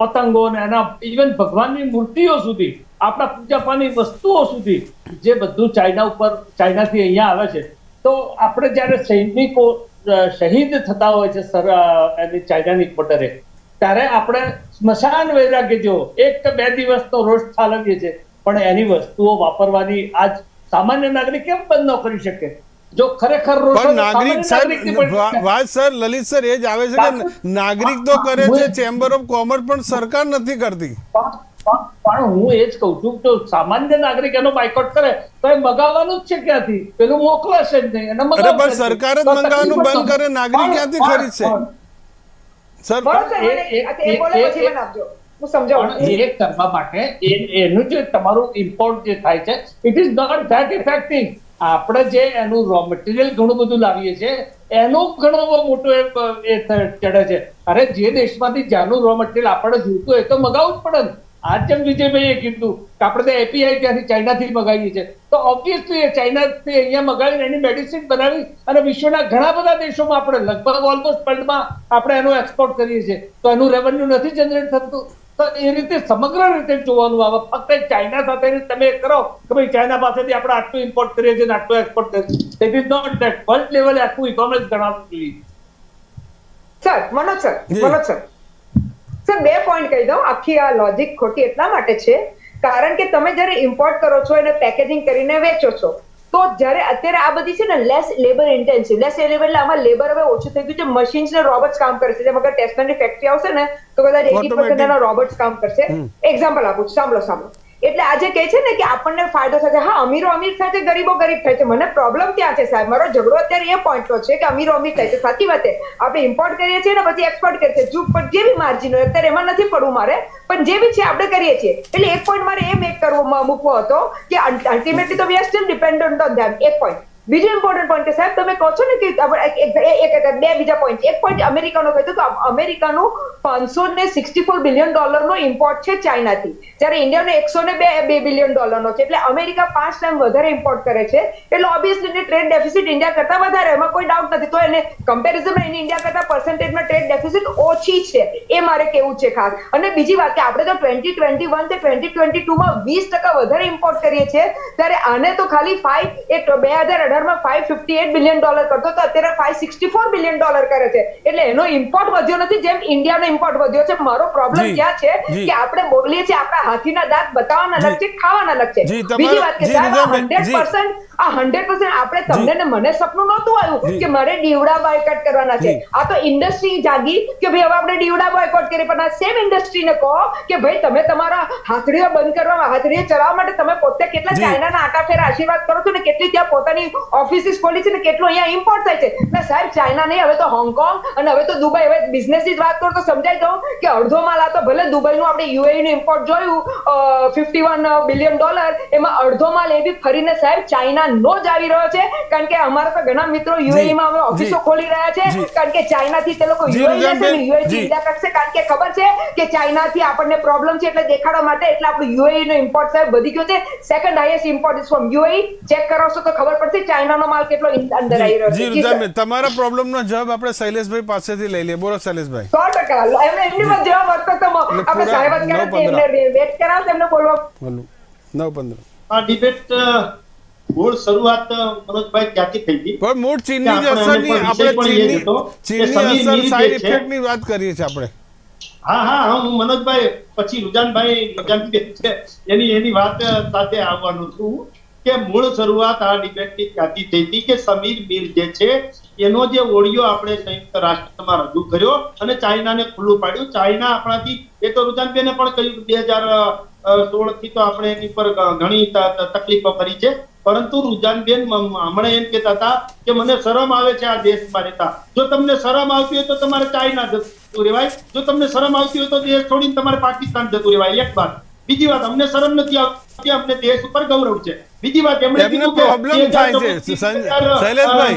પતંગો ને એના ઇવન ભગવાનની મૂર્તિઓ સુધી આપણા પૂજા પાની વસ્તુઓ સુધી જે બધું ચાઇનાથી અહીંયા આવે છે, તો આપણે જ્યારે સૈનિકો શહીદ થતા હોય છે એની ચાઇનાની બોર્ડરે, ત્યારે આપણે સ્મશાન વૈરાગ્ય જેવો 1 કે 2 દિવસનો રોષ ઠાલવીએ છીએ, પણ એની વસ્તુઓ વાપરવાની આજ સામાન્ય નાગરિક કેમ બંધ ન કરી શકે? જો ખરેખર રોષ પણ નાગરિક સાહેબ વાત સર લલિત સર એ જ આવે છે કે નાગરિક તો કરે છે, ચેમ્બર ઓફ કોમર્સ પણ સરકાર નથી કરતી. પણ હું એ જ કહું છું કે સામાન્ય નાગરિક એનો બાયકોટ કરે તો એ મગાવવાનું જ છે ક્યાંથી? પેલું મોકલાશે જ નહીં, એને અરે પણ સરકાર જ મંગાવવાનું બંધ કરે, નાગરિક ક્યાંથી ખરીદશે? સર એ બોલે પછી મને આપજો, હું સમજાવું. એ કરવા માટે એનું જે તમારું ઇમ્પોર્ટ જે થાય છે, it is not that effective. આપણે જે એનું રો મટીરિયલ ઘણું બધું લાવીએ છીએ એનું ઘણું મોટું એ ચડે છે. અરે જે દેશમાંથી જ્યાંનું રો મટીરિયલ આપણે જોઈતું હોય તો મગાવવું જ પડે ને. આજ જેમ વિજયભાઈએ કીધું કે આપણે એપીઆઈ ત્યાંથી ચાઇનાથી મગાવીએ છીએ, તો ઓબ્વિયસલી એ ચાઇનાથી અહીંયા મગાવીને એની મેડિસિન બનાવી અને વિશ્વના ઘણા બધા દેશોમાં આપણે લગભગ ઓલમોસ્ટ વર્લ્ડમાં આપણે એનું એક્સપોર્ટ કરીએ છીએ, તો એનું રેવન્યુ નથી જનરેટ થતું. તો એ રીતે સમગ્ર રીતે જોવાનું આવે. ફક્ત ચાઇના સાથે તમે કરો કે ભાઈ ચાઇના પાસેથી આપણે આટલું ઇમ્પોર્ટ કરીએ છીએ આટલું એક્સપોર્ટ કરીએ છીએ, it is not that. World લેવલે આખું ઇકોનોમિક્સ ગણાવવું જોઈએ. સર મનોજ સર 2 પોઈન્ટ કહી દઉં. આખી આ લોજિક ખોટી એટલા માટે છે કારણ કે તમે જ્યારે ઇમ્પોર્ટ કરો છો એને પેકેજિંગ કરીને વેચો છો, તો જ્યારે અત્યારે આ બધી છે ને less labour intensive, less labour એટલે આમાં લેબર હવે ઓછું થઈ ગયું છે, મશીન્સ ને રોબોટ્સ કામ કરે છે. જેમ અગર ટેસ્લાની ફેક્ટરી આવશે ને તો કદાચ 80% એના રોબોટ્સ કામ કરશે. એક્ઝામ્પલ આપું છું, સાંભળો. એટલે આજે કહે છે ને કે આપણને ફાયદો થશે. હા, અમીરો અમીર થાય છે, ગરીબો ગરીબ થાય છે. મને પ્રોબ્લેમ ત્યાં છે સાહેબ, મારો ઝઘડો અત્યારે એ પોઈન્ટનો છે કે અમીરો અમીર થાય છે. સાચી વાત છે, આપણે ઇમ્પોર્ટ કરીએ છીએ ને પછી એક્સપોર્ટ કરીએ છીએ, જો પણ જે બી માર્જિન હોય અત્યારે એમાં નથી પડવું મારે, પણ જે બી છે આપણે કરીએ છીએ. એટલે એક પોઈન્ટ મારે એ મેક મૂકવો હતો કે અલ્ટિમેટલી તો we are still dependent on ધેમ. એક પોઈન્ટ. બીજો ઇમ્પોર્ટન્ટ પોઈન્ટ કે સાહેબ તમે કહો છો ને કે બે બીજા પોઈન્ટ. એક પોઈન્ટ અમેરિકાનો કહ્યું તો અમેરિકાનું $564 બિલિયન નો ઇમ્પોર્ટ છે ચાઇનાથી, જ્યારે ઇન્ડિયાનો $102 બિલિયન નો છે. એટલે અમેરિકા 5 ટાઈમ વધારે ઇમ્પોર્ટ કરે છે. એટલે ઓબ્વિયસલી ટ્રેડ ડેફિસિટ ઇન્ડિયા કરતા વધારે, એમાં કોઈ ડાઉટ નથી. તો એને કમ્પેરિઝનમાં એની ઇન્ડિયા કરતા પર્સન્ટેજમાં ટ્રેડ ડેફિસિટ ઓછી છે, એ મારે કેવું છે ખાસ. અને બીજી વાત કે આપણે તો 2021 થી 2022માં 20% વધારે ઇમ્પોર્ટ કરીએ છીએ, ત્યારે આને તો ખાલી 2018 માં $558 બિલિયન કરતો તો અત્યારે $564 બિલિયન કરે છે. એટલે એનો ઇમ્પોર્ટ વધ્યો નથી જેમ ઇન્ડિયાનો ઇમ્પોર્ટ વધ્યો છે. મારો પ્રોબ્લેમ ક્યાં છે કે આપણે બોલીએ છીએ આપણા હાથીના દાંત બતાવવાના અલગ છે, ખાવાના અલગ છે. બીજી વાત કે સાહેબ 100% આપણે તમને ને મને સપનું નહોતું આવ્યું કે મારે દીવડા બોયકોટ કરવાના છે. આ તો ઇન્ડસ્ટ્રી જાગી કે ભાઈ હવે આપણે દીવડા બોયકોટ કરીએ, પણ આ સેમ ઇન્ડસ્ટ્રીને કહો કે ભાઈ તમે તમારા હાથડીઓ બંધ કરવા, હાથડીઓ ચલાવવા માટે તમે પોતે કેટલા ચાઇનાના આટા ફેરા આશીર્વાદ કરો છો ને કેટલી ત્યાં પોતાની ઓફિસીસ ખોલી છે ને કેટલું અહીંયા ઇમ્પોર્ટ થાય છે. એટલે સાહેબ ચાઇના નહીં, હવે તો હોંગકોંગ અને હવે તો દુબઈ. હવે બિઝનેસની વાત કરું તો સમજાઈ દઉં કે અડધો માલ આ તો ભલે દુબઈનું આપણે યુએઈ નું ઇમ્પોર્ટ જોયું $51 બિલિયન, એમાં અડધો માલ એ બી ફરીને સાહેબ ચાઇના નો જ આવી રહ્યો છે. કારણ કે અમારા તો ઘણા મિત્રો યુએઈ માં હવે ઓફિસો ખોલી રહ્યા છે, કારણ કે ચાઇના થી તે લોકો યુએઈ લેશે ને યુએઈ થી ઇન્ડિયા કરશે, કારણ કે ખબર છે કે ચાઇના થી આપણને પ્રોબ્લેમ છે એટલે દેખાડવા માટે. એટલે આપણું યુએઈ નો ઇમ્પોર્ટ સાહેબ વધી ગયો છે. Second highest import is from UAE. Check કરાવશો તો ખબર પડશે ચાઇનાનો માલ કેટલો અંદર આવી રહ્યો છે. જી રુદ્રમબેન, તમારા પ્રોબ્લેમનો જવાબ આપણે શૈલેષભાઈ પાસેથી લઈ લઈએ. બોલો શૈલેષભાઈ. 100% એમની પાસે જવાબ હતો તો આપણે સાહેબ એમને વેટ કરાવ એમને બોલવા 9-15 આ ડિબેટ મૂળ શરૂઆત મનોજભાઈ ક્યાંથી થઈ હતી? પણ મૂળ ચીનની જ અસરની આપણે ચીનની અસર સાઇડ ઇફેક્ટની વાત કરીએ છીએ આપણે. હા હું મનોજભાઈ પછી રુજાનભાઈ છે એની વાત સાથે આવવાનું છું કે મૂળ શરૂઆત આ ડિબેટની ક્યાંથી થઈ હતી કે સમીર મીર જે છે એનો જે ઓડિયો આપણે સંયુક્ત રાષ્ટ્રમાં રજૂ કર્યો અને ચાઇનાને ખુલ્લું પાડ્યું. ચાઇના આપણાથી, એ તો રુજાનબેને પણ કહ્યું 2016 થી તો આપણે એની પર ઘણી તકલીફો કરી છે, પરંતુ રુજાનબેન હમણાં એમ કહેતા હતા કે મને શરમ આવે છે આ દેશમાં રહેતા. જો તમને શરમ આવતી હોય તો તમારે ચાઇના જતું રહેવાય, જો તમને શરમ આવતી હોય તો દેશ છોડીને તમારે પાકિસ્તાન જતું રહેવાય. એક વાત. બીજી વાત, અમને શરમ નથી આવતી, અમને દેશ ઉપર ગૌરવ છે. બીજી વાત, એમણે કીધું કે પ્રોબ્લેમ થાય છે શૈલેષભાઈ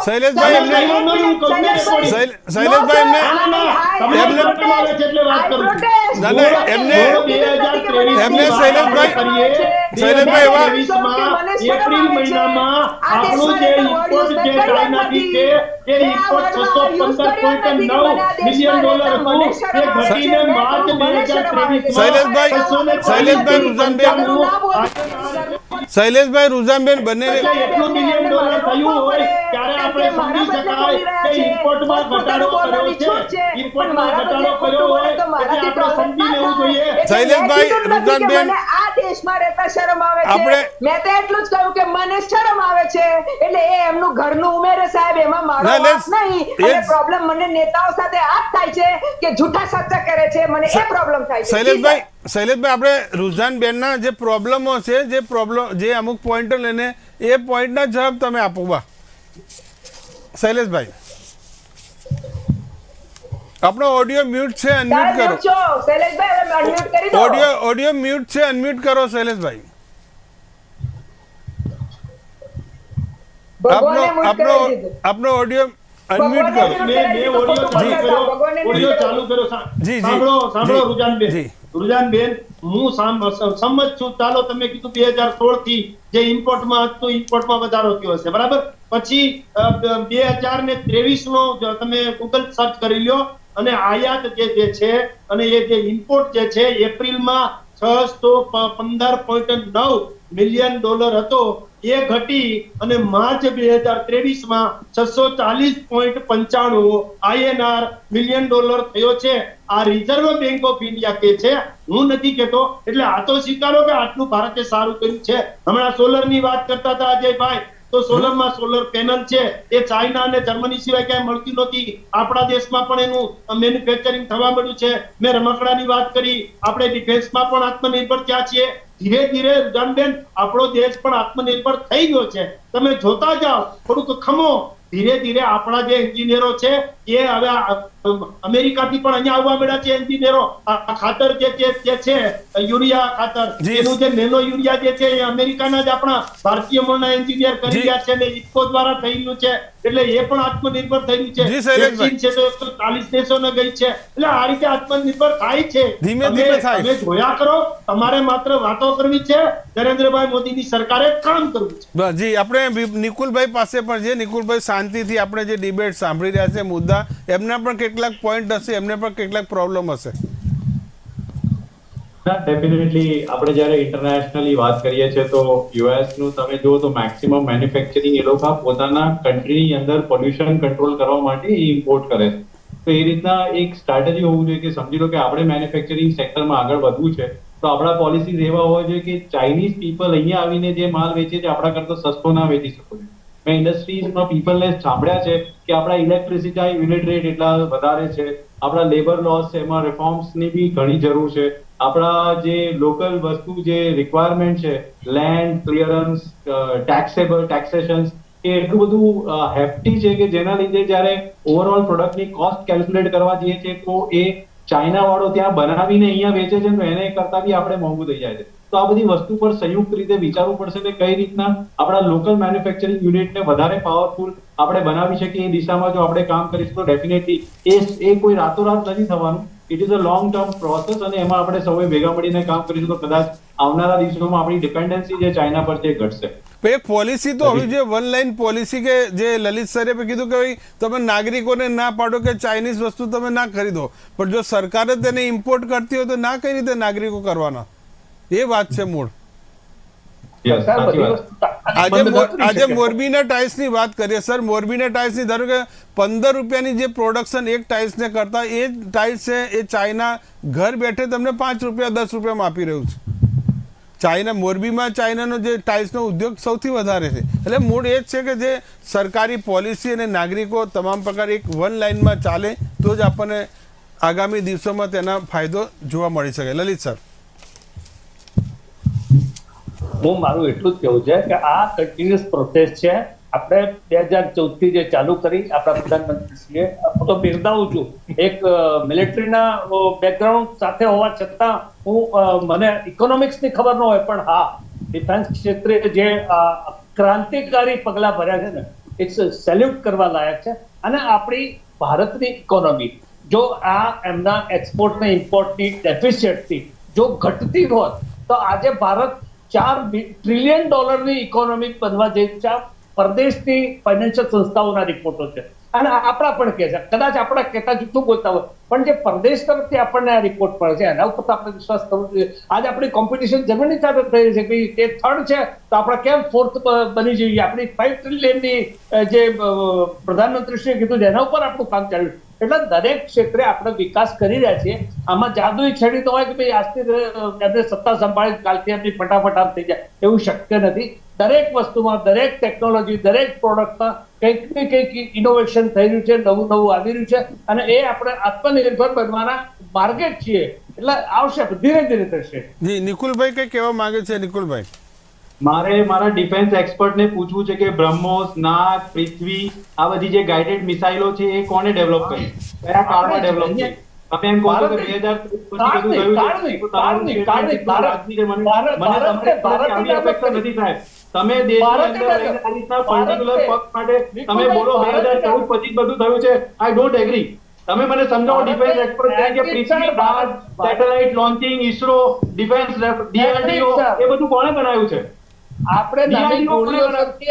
શૈલેષભાઈ એમને શૈલેષભાઈ એમને ના ના એમને એમને શૈલેષભાઈ એવા એપ્રિલ મહિનામાં આપણું જે ઇમ્પોર્ટ જે ચાઇનાથી છે એ ઇમ્પોર્ટ $615.9 મિલિયન હતું એ ઘટીને માર્ચ 2023 શૈલેષભાઈ રૂઝાનબેન બંને એટલું મિલિયન ડોલર થયું હોય ત્યારે આપણે સમજી શકાય કે ઇમ્પોર્ટમાં ઘટાડો કર્યો છે. ઇમ્પોર્ટમાં ઘટાડો કર્યો હોય એટલે આપણે સમજી લેવું જોઈએ. શૈલેષભાઈ રૂઝાનબેન આ દેશમાં રહેતા શરમ આવે છે. આપણે મેં તો એટલું જ કહ્યું કે મને શરમ આવે છે એટલે એ એમનું ઘરનું ઉમેરે સાહેબ, એમાં મારો વાંક નહીં. અને પ્રોબ્લેમ મને નેતાઓ સાથે આ જ થાય છે કે જૂઠા સાચા કરે છે, મને એ પ્રોબ્લેમ થાય છે. શૈલેષભાઈ આપણે રૂઝાનબેનના જે પ્રોબ્લેમો છે જે અમુક પોઈન્ટર લઈને એ પોઈન્ટના જવાબ તમે આપો. બા શૈલેષભાઈ આપણો ઓડિયો મ્યુટ છે, અનમ્યુટ કરો. શૈલેષભાઈ હવે અનમ્યુટ કરી દો. ઓડિયો મ્યુટ છે, અનમ્યુટ કરો શૈલેષભાઈ. આપનો ઓડિયો અનમ્યુટ કરો. ઓડિયો ચાલુ કરો. સાંભળો રૂઝાનબેન, હું સંમત છું. ચાલો તમે કીધું 2016 થી જે ઇમ્પોર્ટમાં હતું, ઇમ્પોર્ટમાં વધારો થયો હશે, બરાબર. પછી 2023 નો તમે ગૂગલ સર્ચ કરી લ્યો અને આયાત જે છે અને એ જે ઇમ્પોર્ટ જે છે એપ્રિલમાં $615.9 મિલિયન હતો એ ઘટી અને માર્ચ 2023 માં $640.95 મિલિયન થયો છે. આ રિઝર્વ બેંક ઓફ ઇન્ડિયા કે છે, હું નથી કહેતો. એટલે આ તો સ્વીકારો કે આટલું ભારતે સારું કર્યું છે. હમણાં સોલર ની વાત કરતા હતા અજયભાઈ, તો સોલરમાં સોલર પેનલ છે એ ચાઇના અને જર્મની સિવાય ક્યાંય મળતી નહોતી. આપણા દેશમાં પણ એનું મેન્યુફેક્ચરિંગ થવા મળ્યું છે. મેં રમકડાની વાત કરી, આપણે ડિફેન્સમાં પણ આત્મનિર્ભર થયા છીએ. ધીરે ધીરે રૂઝાનબેન આપણો દેશ પણ આત્મનિર્ભર થઈ ગયો છે. તમે જોતા જાઓ, થોડુંક ખમો. ધીરે ધીરે આપણા જે એન્જિનિયરો છે એ હવે અમેરિકાથી પણ અહીંયા આવવા મળ્યા છે એન્જિનિયરો. આ ખાતર જે છે યુરિયા ખાતર, એનું જે નેનો યુરિયા જે છે એ અમેરિકાના જ આપણા ભારતીય મૂળના એન્જિનિયર કરી રહ્યા છે અને ઇફકો દ્વારા થઈ રહ્યું છે. એટલે એ પણ આત્મનિર્ભર થઈ રહ્યું છે. વેક્સિન છે તો 140 દેશોને ગઈ છે. એટલે આ રીતે આત્મનિર્ભર થાય છે. તમે જોયા કરો. તમારે માત્ર વાતો કરવી છે, નરેન્દ્રભાઈ મોદીની સરકારે કામ કરવું છે. જી આપણે નિકુલભાઈ પાસે પણ છે. નિકુલભાઈ શાંતિથી આપણે જે ડિબેટ સાંભળી રહ્યા છે, મુદ્દા એમના પણ કેટલાક પોઈન્ટ હશે, એમને પણ કેટલાક પ્રોબ્લેમ હશે. ડેફિનેટલી આપણે જ્યારે ઇન્ટરનેશનલી વાત કરીએ છીએ તો યુએસ નું તમે જુઓ તો મેક્સિમમ મેન્યુફેક્ચરિંગ એ લોકો પોતાના કન્ટ્રીની અંદર પોલ્યુશન કંટ્રોલ કરવા માટે ઇમ્પોર્ટ કરે છે. તો એ રીતના એક સ્ટ્રેટેજી હોવું જોઈએ કે સમજી લો કે આપણે મેન્યુફેક્ચરિંગ સેક્ટરમાં આગળ વધવું છે તો આપણા પોલિસીઝ એવા હોવા જોઈએ કે ચાઇનીઝ પીપલ અહીંયા આવીને જે માલ વેચે છે આપણા કરતા સસ્તો ના વેચી શકો છો. મેં ઇન્ડસ્ટ્રીઝમાં પીપલને સાંભળ્યા છે કે આપણા ઇલેક્ટ્રિસિટી યુનિટ રેટ એટલા વધારે છે, આપણા લેબર લોસ છે, એમાં રિફોર્મ્સની બી ઘણી જરૂર છે. આપણા જે લોકલ વસ્તુ જે રિક્વાયરમેન્ટ છે, લેન્ડ ક્લિયરન્સ, ટેક્સેશન, એ એટલું બધું હેફ્ટી છે કે જેના લીધે જ્યારે ઓવરઓલ પ્રોડક્ટની કોસ્ટ કેલ્ક્યુલેટ કરવા જઈએ છીએ તો એ ચાઇના વાળો ત્યાં બનાવીને અહીંયા વેચે છે તો એને કરતા બી આપણે મોંઘું થઈ જાય છે. તો આ બધી વસ્તુ પર સંયુક્ત રીતે વિચારવું પડશે કે કઈ રીતના આપણા લોકલ મેન્યુફેક્ચરિંગ યુનિટને વધારે પાવરફુલ આપણે બનાવી શકીએ. એ દિશામાં જો આપણે કામ કરીશું તો ડેફિનેટલી એ કોઈ રાતોરાત નથી થવાનું. It is a long term process અને એમાં આપણે સૌએ ભેગા મળીને કામ કરીશું તો કદાચ આવનારા દિવસોમાં આપણી ડિપેન્ડન્સી જે ચાઇના પર છે ઘટશે. એક પોલિસી તો હવે જે વન લાઈન પોલિસી કે જે લલિત સરે કીધું કે ભાઈ તમે નાગરિકોને ના પાડો કે ચાઇનીઝ વસ્તુ તમે ના ખરીદો, પણ જો સરકારે તેને ઇમ્પોર્ટ કરતી હોય તો ના કઈ રીતે નાગરિકો કરવાના, એ વાત છે મૂળ. આજે મોરબીના ટાઇલ્સની વાત કરીએ સર. મોરબીના ટાઇલ્સની ધારો કે 15 રૂપિયાની જે પ્રોડક્શન એક ટાઇલ્સને કરતા એ ટાઇલ્સ છે એ ચાઇના ઘર બેઠે તમને 5 રૂપિયા 10 રૂપિયામાં આપી રહ્યું છે. ચાઇના મોરબીમાં ચાઇનાનો જે ટાઇલ્સનો ઉદ્યોગ સૌથી વધારે છે. એટલે મૂળ એ જ છે કે જે સરકારી પોલિસી અને નાગરિકો તમામ પ્રકાર એક વન લાઇનમાં ચાલે તો જ આપણને આગામી દિવસોમાં તેના ફાયદો જોવા મળી શકે. લલિત સર, હું મારું એટલું જ કહેવું છે કે આ કન્ટિન્યુઅસ પ્રોસેસ છે. આપણે 2014 થી જે ચાલુ કરી આપણા પ્રધાનમંત્રીશ્રીએ, હું તો બિરદાવું છું. એક મિલિટરીના બેકગ્રાઉન્ડ સાથે હોવા છતાં મને ઇકોનોમિક્સની ખબર ન હોય, પણ હા ડિફેન્સ ક્ષેત્રે જે ક્રાંતિકારી પગલા ભર્યા છે ને ઇટ્સ સેલ્યુટ કરવા લાયક છે. અને આપણી ભારતની ઇકોનોમી જો આ એમના એક્સપોર્ટ ને ઇમ્પોર્ટની ડેફિશિયટથી જો ઘટતી હોત તો આજે ભારત $4 ટ્રિલિયન ઇકોનોમી બનવા જઈ છે. પરદેશની ફાઇનાન્શિયલ સંસ્થાઓના રિપોર્ટો છે અને આપણા પણ કહે છે, કદાચ આપણા કહેતા જૂઠું બોલતા હોય પણ જે પરદેશ તરફથી આપણને આ રિપોર્ટ પડે છે એના ઉપર આપણે વિશ્વાસ કરવો જોઈએ. આજે આપણી કોમ્પિટિશન જર્મની સાથે થઈ રહી છે કે તે થર્ડ છે તો આપણે કેમ ફોર્થ બની જઈએ. આપણી 5 ટ્રિલિયનની જે પ્રધાનમંત્રીશ્રીએ કીધું છે એના ઉપર આપણું કામ ચાલ્યું. એટલે દરેક ક્ષેત્રે આપણે વિકાસ કરી રહ્યા છીએ. આમાં જાદુઈ છડી તો હોય કે ભાઈ આજથી એમને સત્તા સંભાળી કાલથી એમની ફટાફટ આમ થઈ જાય, એવું શક્ય નથી. દરેક વસ્તુમાં, દરેક ટેકનોલોજી, દરેક પ્રોડક્ટમાં કંઈક ને કંઈક ઇનોવેશન થઈ રહ્યું છે, નવું નવું આવી રહ્યું છે અને એ આપણે આત્મનિર્ભર બનવાના માર્ગે જ છીએ. એટલે આવશે, ધીરે ધીરે થશે. જી નિકુલભાઈ કઈ કહેવા માંગે છે? નિકુલભાઈ, મારે મારા ડિફેન્સ એક્સપર્ટને પૂછવું છે કે બ્રહ્મોસ, નાગ, પૃથ્વી આ બધી જે ગાઇડેડ મિસાઇલો છે એ કોને ડેવલપ કરી, કયા કાળમાં ડેવલપ કરી? તમે એમ કહો છો કે 2014 તમે દેશની અંદર આ રીતના પર્ટિક્યુલર પક્ષ માટે તમે બોલો 2014 પછી બધું થયું છે. I don't agree. તમે મને સમજાવો ડિફેન્સ એક્સપર્ટ કે પૃથ્વી, બાર, satellite launching, ISRO, defence, DRDO એ બધું કોણે બનાવ્યું છે? આપણે નાની ગોળીઓ સરખી,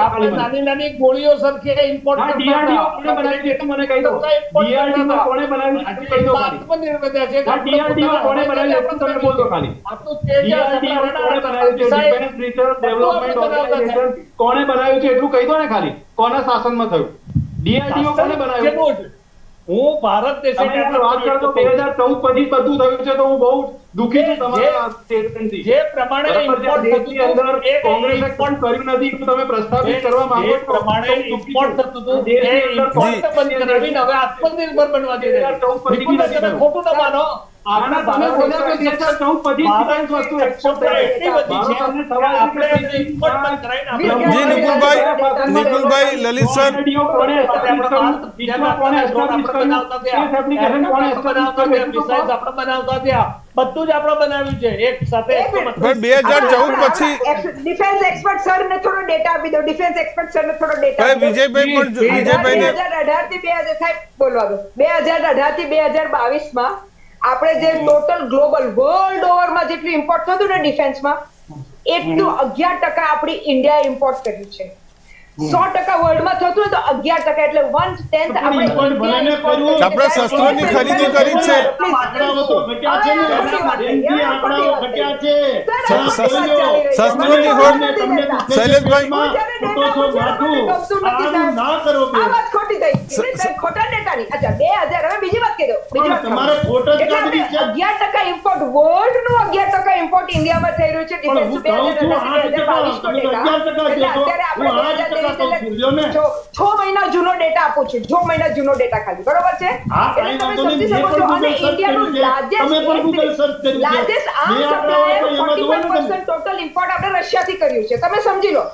આપણે નાની ગોળીઓ સરખી ઇમ્પોર્ટ કરતા હતા. ડીઆરડીઓ કોણે બનાવ્યું છે મને કહી દો. ડીઆરડીઓ કોણે બનાવ્યું છે કહી દો ખાલી. ડીઆરડીઓ કોણે બનાવ્યું છે તમે બોલ દો ખાલી. ડીઆરડીઓ કોણે બનાવ્યું છે? ડિફેન્સ રિસર્ચ ડેવલપમેન્ટ ઓર્ગેનાઇઝેશન કોણે બનાવ્યું છે એટલું કહી દો ને ખાલી. કોના શાસનમાં થયું? ડીઆરડીઓ કોણે બનાવ્યું? હું ભારત દેશે વાત કરતો 2014 પછી બધું થયું છે તો હું બહુ દુઃખી છું તમારા સ્ટેટમેન્ટથી. જે પ્રમાણે ઇમ્પોર્ટ થતું અંદર કોંગ્રેસે પણ કર્યું નથી તો તમે પ્રસ્તાવિત કરવા માંગો છો પ્રમાણે ઇમ્પોર્ટ થતું હતું એ ઇમ્પોર્ટ બંધ કરાવીને હવે આત્મનિર્ભર બનવા જઈ રહ્યા છે. ખોટું ન માનો. આના તમે બોલ્યા કે 2014 પછી ડિફેન્સ વસ્તુ એક્સપોર્ટ થાય એટલી બધી છે આપણે ઇમ્પોર્ટ બંધ કરાવીને જી નિકુલભાઈ, લલિત સર, બધું જ આપણે બનાવ્યું છે એક સાથે. પણ 2014 પછી ડિફેન્સ એક્સપર્ટ સર ને થોડો ડેટા આપી દો. ડિફેન્સ એક્સપર્ટ સર ને થોડો ડેટા આપી દો. વિજયભાઈ પણ વિજયભાઈને 2018 થી 2000 સાહેબ બોલવા દો. 2018 થી 2022 માં આપણે જે ટોટલ ગ્લોબલ વર્લ્ડ ઓવરમાં જેટલું ઇમ્પોર્ટ થતું ને ડિફેન્સમાં એટલું 11% આપણી ઇન્ડિયા ઇમ્પોર્ટ કર્યું છે. 100% વર્લ્ડમાં થતું તો 11% એટલે 1/10 આપણે શસ્ત્રોની ખરીદી કરી છે. શસ્ત્રોની હોડ શૈલેષભાઈ ખોટી થઈ ખોટા ડેટાની. અચ્છા 2000 હવે બીજી વાત કહી દો. 11% ઇમ્પોર્ટ વર્લ્ડ નું 11% ઇમ્પોર્ટ ઇન્ડિયામાં થઈ રહ્યું છે. ડિફેન્સ 2022 6 મહિના જૂનો ડેટા આપું છું. 6 મહિના જૂનો ડેટા ખાલી, બરોબર છે? એટલે તમે સમજી શકો છો. અને ઇન્ડિયાનું largest arm supplier 45% total import આપણે રશિયાથી કર્યું છે. તમે સમજી લો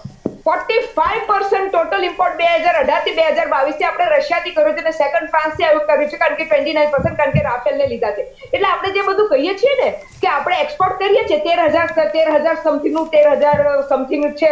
45% ટોટલ ઇમ્પોર્ટ 2018 થી 2022 થી આપણે રશિયાથી કર્યું છે અને સેકન્ડ ફ્રાન્સ થી આવ્યું કર્યું છે કારણ કે 29% કારણ કે રાફેલ ને લીધા છે. એટલે આપણે જે બધું કહીએ છીએ ને કે આપણે એક્સપોર્ટ કરીએ છીએ 13,000 સમથિંગ નું 13,000 સમથિંગ છે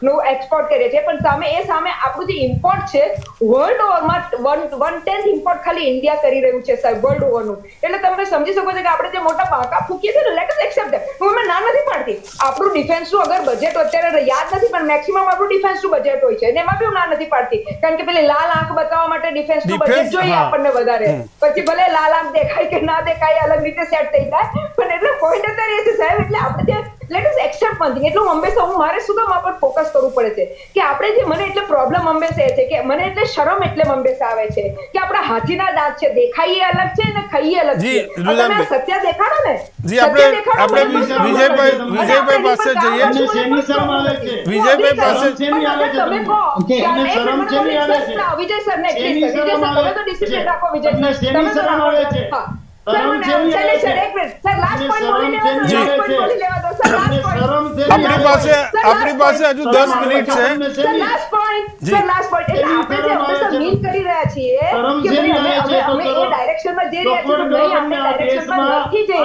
નું એક્સપોર્ટ કરીએ છીએ પણ સામે આપણું જે ઇમ્પોર્ટ છે વર્લ્ડ ઓવરમાં 1/10 ઇમ્પોર્ટ ખાલી ઇન્ડિયા કરી રહ્યું છે સાહેબ વર્લ્ડ ઓવરનું. એટલે તમે સમજી શકો છો કે આપણે જે મોટા પાકા ફૂકીએ છીએ ને લેટ અસ એક્સેપ્ટ ધેટ. હું મેં ના નથી પાડતી. આપણું ડિફેન્સનું અગર બજેટ અત્યારે યાદ નથી પણ મેક્સિમમ આપણું ડિફેન્સનું બજેટ હોય છે અને એમાં બી હું ના નથી પાડતી કારણ કે પેલી લાલ આંખ બતાવવા માટે ડિફેન્સનું બજેટ જોઈએ આપણને વધારે. પછી ભલે લાલ આંખ દેખાય કે ના દેખાય અલગ રીતે સેટ થઈ જાય પણ એટલે પોઈન્ટ અત્યારે એ છે સાહેબ. એટલે આપણે જે let us accept one thing. એટલું હંમેશા હું મારે શું કામ આ પર ફોકસ કરવું પડે છે કે આપણે જે મને એટલે પ્રોબ્લેમ હંમેશા એ છે કે મને એટલે શરમ એટલે હંમેશા આવે છે કે આપણા હાથીના દાંત છે દેખાઈએ અલગ છે અને ખાઈએ અલગ છે. તમે સત્ય દેખાડો ને જી આપણે વિજયભાઈ પાસે જઈએ. વિજયભાઈ પાસે તમે કહો વિજય સર ને તમે તો ડિસિપ્લિન રાખો. વિજય તમે તો રાખો. આપણી પાસે હજુ 10 મિનિટ છે.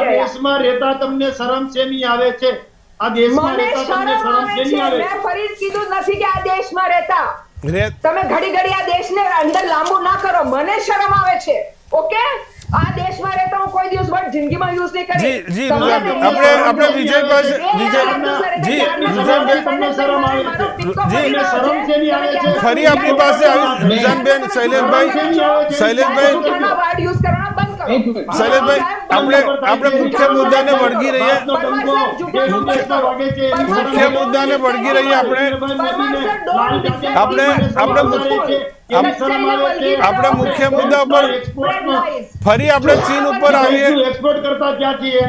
દેશમાં રહેતા તમને શરમ શેની આવે છે? આ દેશમાં રહેતા તમને શરમ શેની આવે છે? મેં ફરી કીધું નથી કે આ દેશમાં રહેતા તમે ઘડી ઘડી આ દેશને અંદર લાંબુ ના કરો, મને શરમ આવે છે. ઓકે, આ દેશમાં રહેતા હું કોઈ દિવસ પણ જિંદગીમાં યુઝ નહીં કરી. જી આપણે વિજય પાસે ફરી આપની પાસે આવી વિધાનબેન શૈલેષભાઈ આપણે મુખ્ય મુદ્દાને વળગી રહીએ આપણે મુખ્ય મુદ્દા પર ફરી આપણે ચીન ઉપર આવીએ. એક્સપોર્ટ કરતા ક્યાં છીએ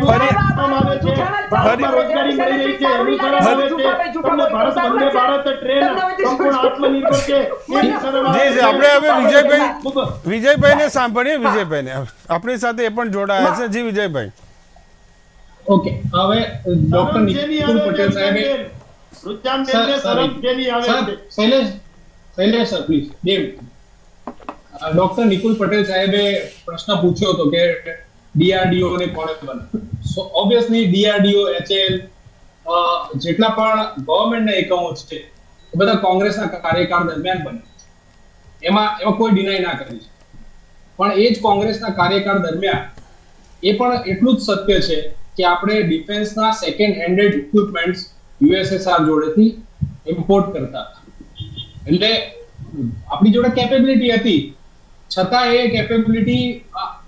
રોજગારી મળી રહી છે, એનું શરમ આવે છે. તમને ભારત વંદે ભારત ટ્રેન સંપૂર્ણ આત્મનિર્ભર છે, એની શરમ આવે છે. આપણે હવે વિજયભાઈને સાંભળીએ. વિજયભાઈને આપણી સાથે એ પણ જોડાયા છે. જી વિજયભાઈ. ઓકે, હવે ડોક્ટર નિકુલ પટેલ સાહેબે Shailesh sir please doctor Nikul Patel સાહેબે પ્રશ્ન પૂછ્યો હતો કે ડીઆરડીઓ ને કોણે બનાવ્યું. સો ઓબ્વિયસલી ડીઆરડીઓ, એચએલ, જેટલા પણ ગવર્નમેન્ટના એકમો છે એ બધા કોંગ્રેસના કાર્યકાળ દરમિયાન બન્યા છે. એમાં કોઈ ડિનાય ના કરી છે. પણ એ જ કોંગ્રેસના કાર્યકાળ દરમિયાન એ પણ એટલું જ સત્ય છે કે આપણે ડિફેન્સના સેકન્ડ હેન્ડેડ ઇક્વિપમેન્ટ્સ યુએસએસઆર જોડેથી ઇમ્પોર્ટ કરતા હતા. એટલે આપણી જોડે કેપેબિલિટી હતી, છતાં એ કેપેબિલિટી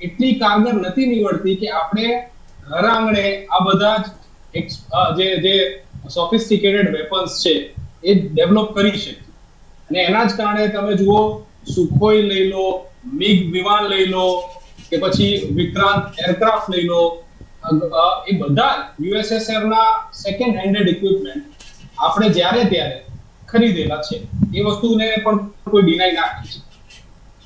એટલી કારગર નથી નીવડતી કે આપણે ઘર આંગણે આ બધા જે સોફિસ્ટિકેટેડ વેપન્સ છે એ ડેવલપ કરી શકીએ. અને એના જ કારણે તમે જુઓ, સુખોઈ લઈ લો, મિગ વિમાન લઈ લો, કે પછી વિક્રાંત એરક્રાફ્ટ લઈ લો, એ બધા યુએસએસઆર ના સેકન્ડ હેન્ડેડ ઇક્વિપમેન્ટ આપણે જ્યારે ત્યારે ખરીદેલા છે. એ વસ્તુને પણ કોઈ ડિનાય ના કરી છે.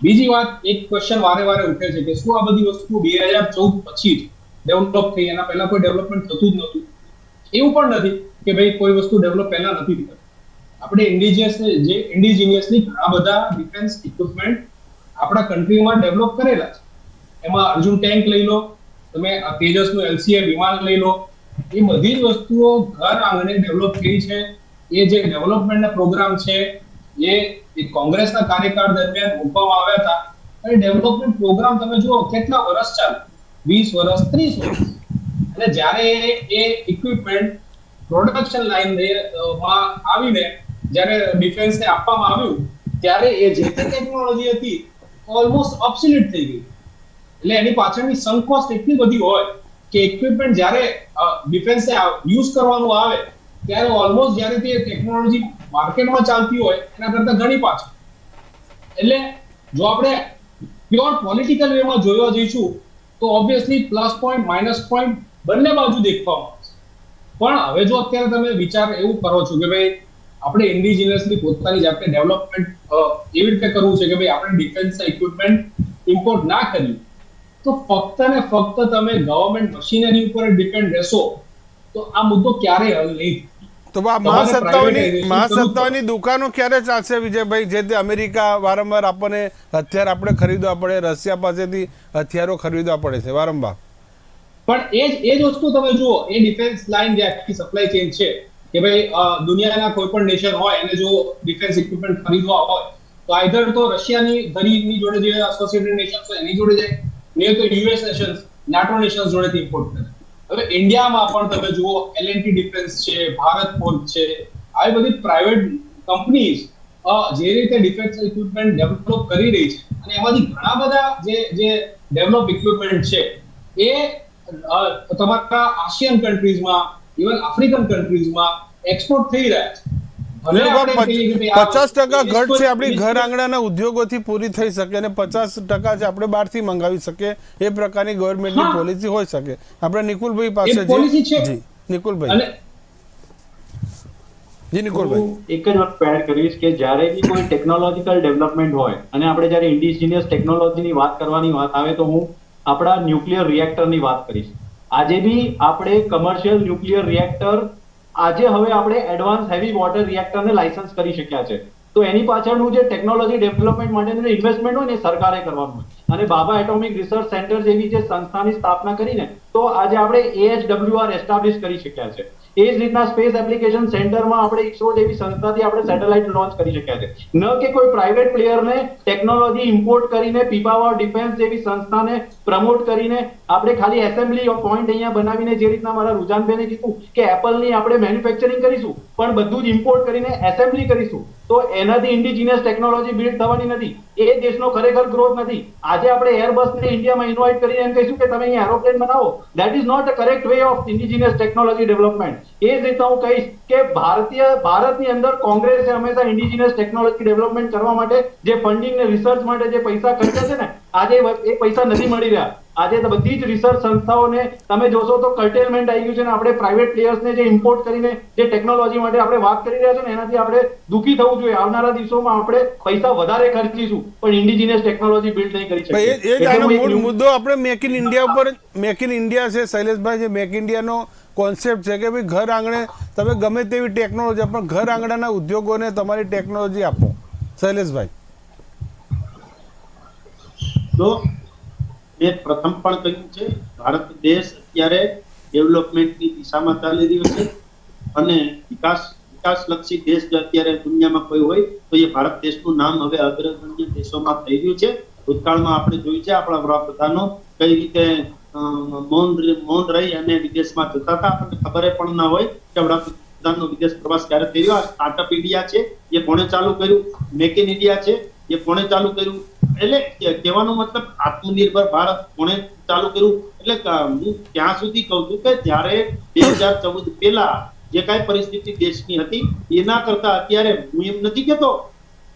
બીજી વાત, એક ક્વેશ્ચન વારે ઉઠે છે કે શું આ બધી વસ્તુ 2014 પછી જ ડેવલપ થઈ, એના પહેલા કોઈ ડેવલપમેન્ટ થતું જ નહોતું? એવું પણ નથી કે ભાઈ કોઈ વસ્તુ ડેવલપ પહેલા નથી થતી. આપણે ઇન્ડિજિનિયસલી ઘણા બધા ડિફેન્સ ઇક્વિપમેન્ટ આપણા કન્ટ્રીમાં ડેવલપ કરેલા છે. એમાં અર્જુન ટેન્ક લઈ લો, તમે તેજસનું LCA વિમાન લઈ લો, એ બધી જ વસ્તુઓ ઘર આંગણે ડેવલપ થઈ છે. એ જે ડેવલપમેન્ટના પ્રોગ્રામ છે એ કોંગ્રેસના કાર્યકાળ દરમિયાન મૂકવામાં આવ્યા હતા. અને ડેવલપમેન્ટ પ્રોગ્રામ તમે જુઓ કેટલા વર્ષ ચાલે, 20 વર્ષ, 30 વર્ષ. અને જ્યારે એ ઇક્વિપમેન્ટ પ્રોડક્શન લાઈન માં આવીને જ્યારે ડિફેન્સને આપવામાં આવ્યું, ત્યારે એ જે ટેકનોલોજી હતી ઓલમોસ્ટ ઓબ્સોલ્યુટ થઈ ગઈ. એટલે એની પાછળની સન્ક કોસ્ટ એટલી બધી હોય કે ઇક્વિપમેન્ટ જ્યારે ડિફેન્સને યુઝ કરવાનું આવે ત્યારે ઓલમોસ્ટ જ્યારે તે ટેકનોલોજી માર્કેટમાં ચાલતી હોય એના કરતા ઘણી પાછળ. એટલે જો આપણે પ્યોર પોલિટિકલ વેમાં જોવા જઈશું તો obviously plus point minus point બંને બાજુ દેખવામાં આવશે. પણ હવે જો અત્યારે તમે વિચાર એવું કરો છો કે ભાઈ આપણે ઇન્ડિજિનિયસલી પોતાની જાતે ડેવલપમેન્ટ એવી રીતે કરવું છે કે ભાઈ આપણે ડિફેન્સના ઇક્વિપમેન્ટ ઇમ્પોર્ટ ના કરીએ, તો ફક્ત ને ફક્ત તમે ગવર્નમેન્ટ મશીનરી ઉપર ડિપેન્ડ રહેશો તો આ મુદ્દો ક્યારેય હલ નહીં. તો મહાસત્તાઓની દુકાનો ક્યારે ચાલશે વિજયભાઈ? જે તે અમેરિકા વારંવાર આપણને હથિયાર આપણે ખરીદવા પડે, રશિયા પાસેથી હથિયારો ખરીદવા પડે છે વારંવાર. પણ એ જ વસ્તુ તમે જુઓ, એ ડિફેન્સ લાઇન જે આખી સપ્લાય ચેઇન છે કે ભાઈ દુનિયાના કોઈ પણ નેશન હોય એને જો ડિફેન્સ ઇક્વિપમેન્ટ ખરીદવા હોય તો આઈધર તો રશિયાની ધરીની જોડે જે એસોસિએટેડ નેશન્સ હોય એની જોડે જાય, નહીં તો યુએસ નેશન્સ, નાટો નેશન્સ જોડેથી ઇમ્પોર્ટ કરે. હવે ઇન્ડિયામાં પણ તમે જુઓ L&T ડિફેન્સ છે, ભારત ફોર્જ છે, આવી બધી પ્રાઇવેટ કંપનીઝ જે રીતે ડિફેન્સ ઇક્વિપમેન્ટ ડેવલપ કરી રહી છે અને એમાંથી ઘણા બધા જે ડેવલપ ઇક્વિપમેન્ટ છે એ તમારા આસિયન કન્ટ્રીઝમાં, ઇવન આફ્રિકન કન્ટ્રીઝમાં એક્સપોર્ટ થઈ રહ્યા છે. 50% ઘટ છે આપણી ઘર આંગણાના ઉદ્યોગોથી પૂરી થઈ શકે અને 50% જ આપણે બહારથી મંગાવી શકીએ, એ પ્રકારની ગવર્નમેન્ટની પોલિસી હોઈ શકે. આપણે નિકુલભાઈ પાસે જી નિકુલભાઈ. એક જ વાત એડ કરીશ કે જ્યારે બી કોઈ ટેકનોલોજીકલ ડેવલપમેન્ટ હોય અને આપણે જ્યારે ઇન્ડિજિનિયસ ટેકનોલોજીની વાત કરવાની વાત આવે તો હું આપણા ન્યુક્લિયર રિએક્ટરની વાત કરીશ. આજે બી આપણે કમર્શિયલ ન્યુક્લિયર રિએક્ટર આજે હવે આપણે એડવાન્સ હેવી વોટર રિએક્ટરને લાયસન્સ કરી શક્યા છે. તો એની પાછળનું જે ટેકનોલોજી ડેવલપમેન્ટ માટેનું ઇન્વેસ્ટમેન્ટ હોય ને સરકારે કરવાનું હોય. અને બાબા એટોમિક રિસર્ચ સેન્ટર જેવી જે સંસ્થાની સ્થાપના કરીને તો આજે આપણે AHWR એસ્ટાબ્લિશ કરી શક્યા છે. એ જ રીતના સ્પેસ એપ્લિકેશન સેન્ટરમાં આપણે ISRO જેવી સંસ્થાથી આપણે સેટેલાઇટ લોન્ચ કરી શક્યા છે. ન કે કોઈ પ્રાઇવેટ પ્લેયરને ટેકનોલોજી ઇમ્પોર્ટ કરીને પીપાવાવ ડિફેન્સ જેવી સંસ્થાને પ્રમોટ કરીને આપણે ખાલી એસેમ્બલી ઓફ પોઈન્ટ અહીંયા બનાવીને, જે રીતના મારા રુજાનબેને કીધું કે એપલની આપણે મેન્યુફેક્ચરિંગ કરીશું પણ બધું જ ઇમ્પોર્ટ કરીને એસેમ્બલી કરીશું, તો એનાથી ઇન્ડિજિનિયસ ટેકનોલોજી બિલ્ડ થવાની નથી. એ દેશનો ખરેખર ગ્રોથ નથી. આજે આપણે એરબસને ઇન્ડિયામાં ઇન્વાઇટ કરીને એમ કહીશું કે તમે અહીંયા એરોપ્લેન બનાવો, that is not a correct way of indigenous technology development. એ જ રીતના હું કહીશ કે ભારતની અંદર કોંગ્રેસે હંમેશા ઇન્ડિજિનિયસ ટેકનોલોજી ડેવલપમેન્ટ કરવા માટે જે ફંડિંગ ને રિસર્ચ માટે જે પૈસા ખર્ચ્યા છે ને, આજે એ પૈસા નથી મળી રહ્યા. આજે તો બધી જ રિસર્ચ સંસ્થાઓને તમે જોશો તો કર્ટેલમેન્ટ આવી ગયું છે ને આપણે પ્રાઇવેટ પ્લેયર્સને જે ઇમ્પોર્ટ કરીને જે ટેકનોલોજી માટે આપણે વાત કરી રહ્યા છે ને, એનાથી આપણે દુઃખી થવું જોઈએ. આવનારા દિવસોમાં આપણે પૈસા વધારે ખર્ચીશું પણ ઇન્ડિજિનિયસ ટેકનોલોજી બિલ્ડ નહીં કરી શકીએ. એ જ આનો મૂળ મુદ્દો આપણે મેક ઇન ઇન્ડિયા ઉપર, મેક ઇન ઇન્ડિયા છે શૈલેષભાઈ, જે મેક ઇન્ડિયાનો કોન્સેપ્ટ છે કે ભાઈ ઘર આંગણે તમે ગમે તેવી ટેકનોલોજી પણ ઘર આંગણાના ઉદ્યોગોને તમારી ટેકનોલોજી આપો. શૈલેષભાઈ, તો મેં પ્રથમ પણ કહ્યું છે, ભારત દેશ અત્યારે ડેવલપમેન્ટની દિશામાં ચાલી રહ્યો છે અને વિકાસલક્ષી દેશ જો અત્યારે દુનિયામાં કોઈ હોય તો એ ભારત દેશનું નામ હવે અગ્રગણ્ય દેશોમાં થઈ રહ્યું છે. ભૂતકાળમાં આપણે જોયું છે આપણા વડાપ્રધાનો કઈ રીતે મૌન રહી અને વિદેશમાં જતા હતા. આપણને ખબર પણ ના હોય કે વડાપ્રધાનનો વિદેશ પ્રવાસ ક્યારે થઈ રહ્યો. આ સ્ટાર્ટઅપ ઇન્ડિયા છે એ કોણે ચાલુ કર્યું, મેક ઇન ઇન્ડિયા છે એ કોણે ચાલુ કર્યું, એટલે કહેવાનો મતલબ આત્મનિર્ભર ભારત કોણે ચાલુ કર્યું. એટલે હું ત્યાં સુધી કહું છું કે જ્યારે 2014 પહેલા જે કાંઈ પરિસ્થિતિ દેશની હતી એના કરતા અત્યારે, હું એમ નથી કહેતો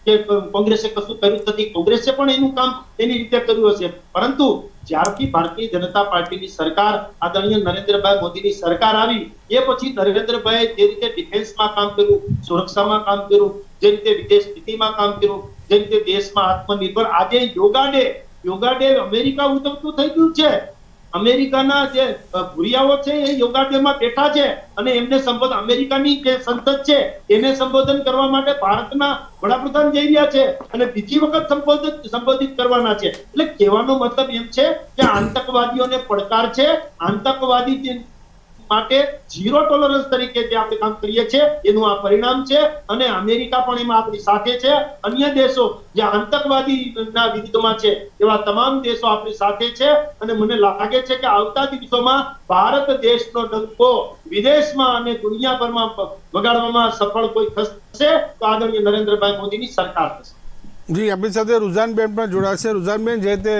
કે કોંગ્રેસે કશું કર્યું નથી, કોંગ્રેસે પણ એનું કામ એની રીતે કર્યું હશે, પરંતુ જ્યારથી ભારતીય જનતા પાર્ટીની સરકાર, આદરણીય નરેન્દ્રભાઈ મોદીની સરકાર આવી એ પછી નરેન્દ્રભાઈ જે રીતે ડિફેન્સમાં કામ કર્યું, સુરક્ષામાં કામ કર્યું, જે રીતે વિદેશ નીતિમાં કામ કર્યું, જે રીતે દેશમાં આત્મનિર્ભર, આજે યોગા ડે અમેરિકા ઉજવતું થઈ ગયું છે. અમેરિકાના જે ભૂરિયાઓ છે એ યોગા ડે માં બેઠા છે અને એમને સંબોધન, અમેરિકાની જે સંસદ છે એને સંબોધન કરવા માટે ભારતના વડાપ્રધાન જઈ રહ્યા છે અને બીજી વખત સંબોધિત કરવાના છે. એટલે કહેવાનો મતલબ એમ છે કે આતંકવાદીઓને પડકાર છે, આતંકવાદી માટે ઝીરો ટોલરન્સ તરીકે જે આપણે કામ કરીએ છીએ એનું આ પરિણામ છે. અને અમેરિકા પણ એમાં આપણી સાથે છે. અન્ય દેશો જે આતંકવાદીના વિરુદ્ધમાં છે એવા તમામ દેશો આપણી સાથે છે અને મને લાગે છે કે આવતા દિવસોમાં ભારત દેશનો ડંકો વિદેશમાં અને દુનિયાભરમાં વગાડવામાં સફળ કોઈ થશે તો આદરણીય નરેન્દ્રભાઈ મોદીની સરકાર થશે. જી, આપણી સાથે રુઝાનબેન પણ જોડાશે. રુઝાનબેન, જે તે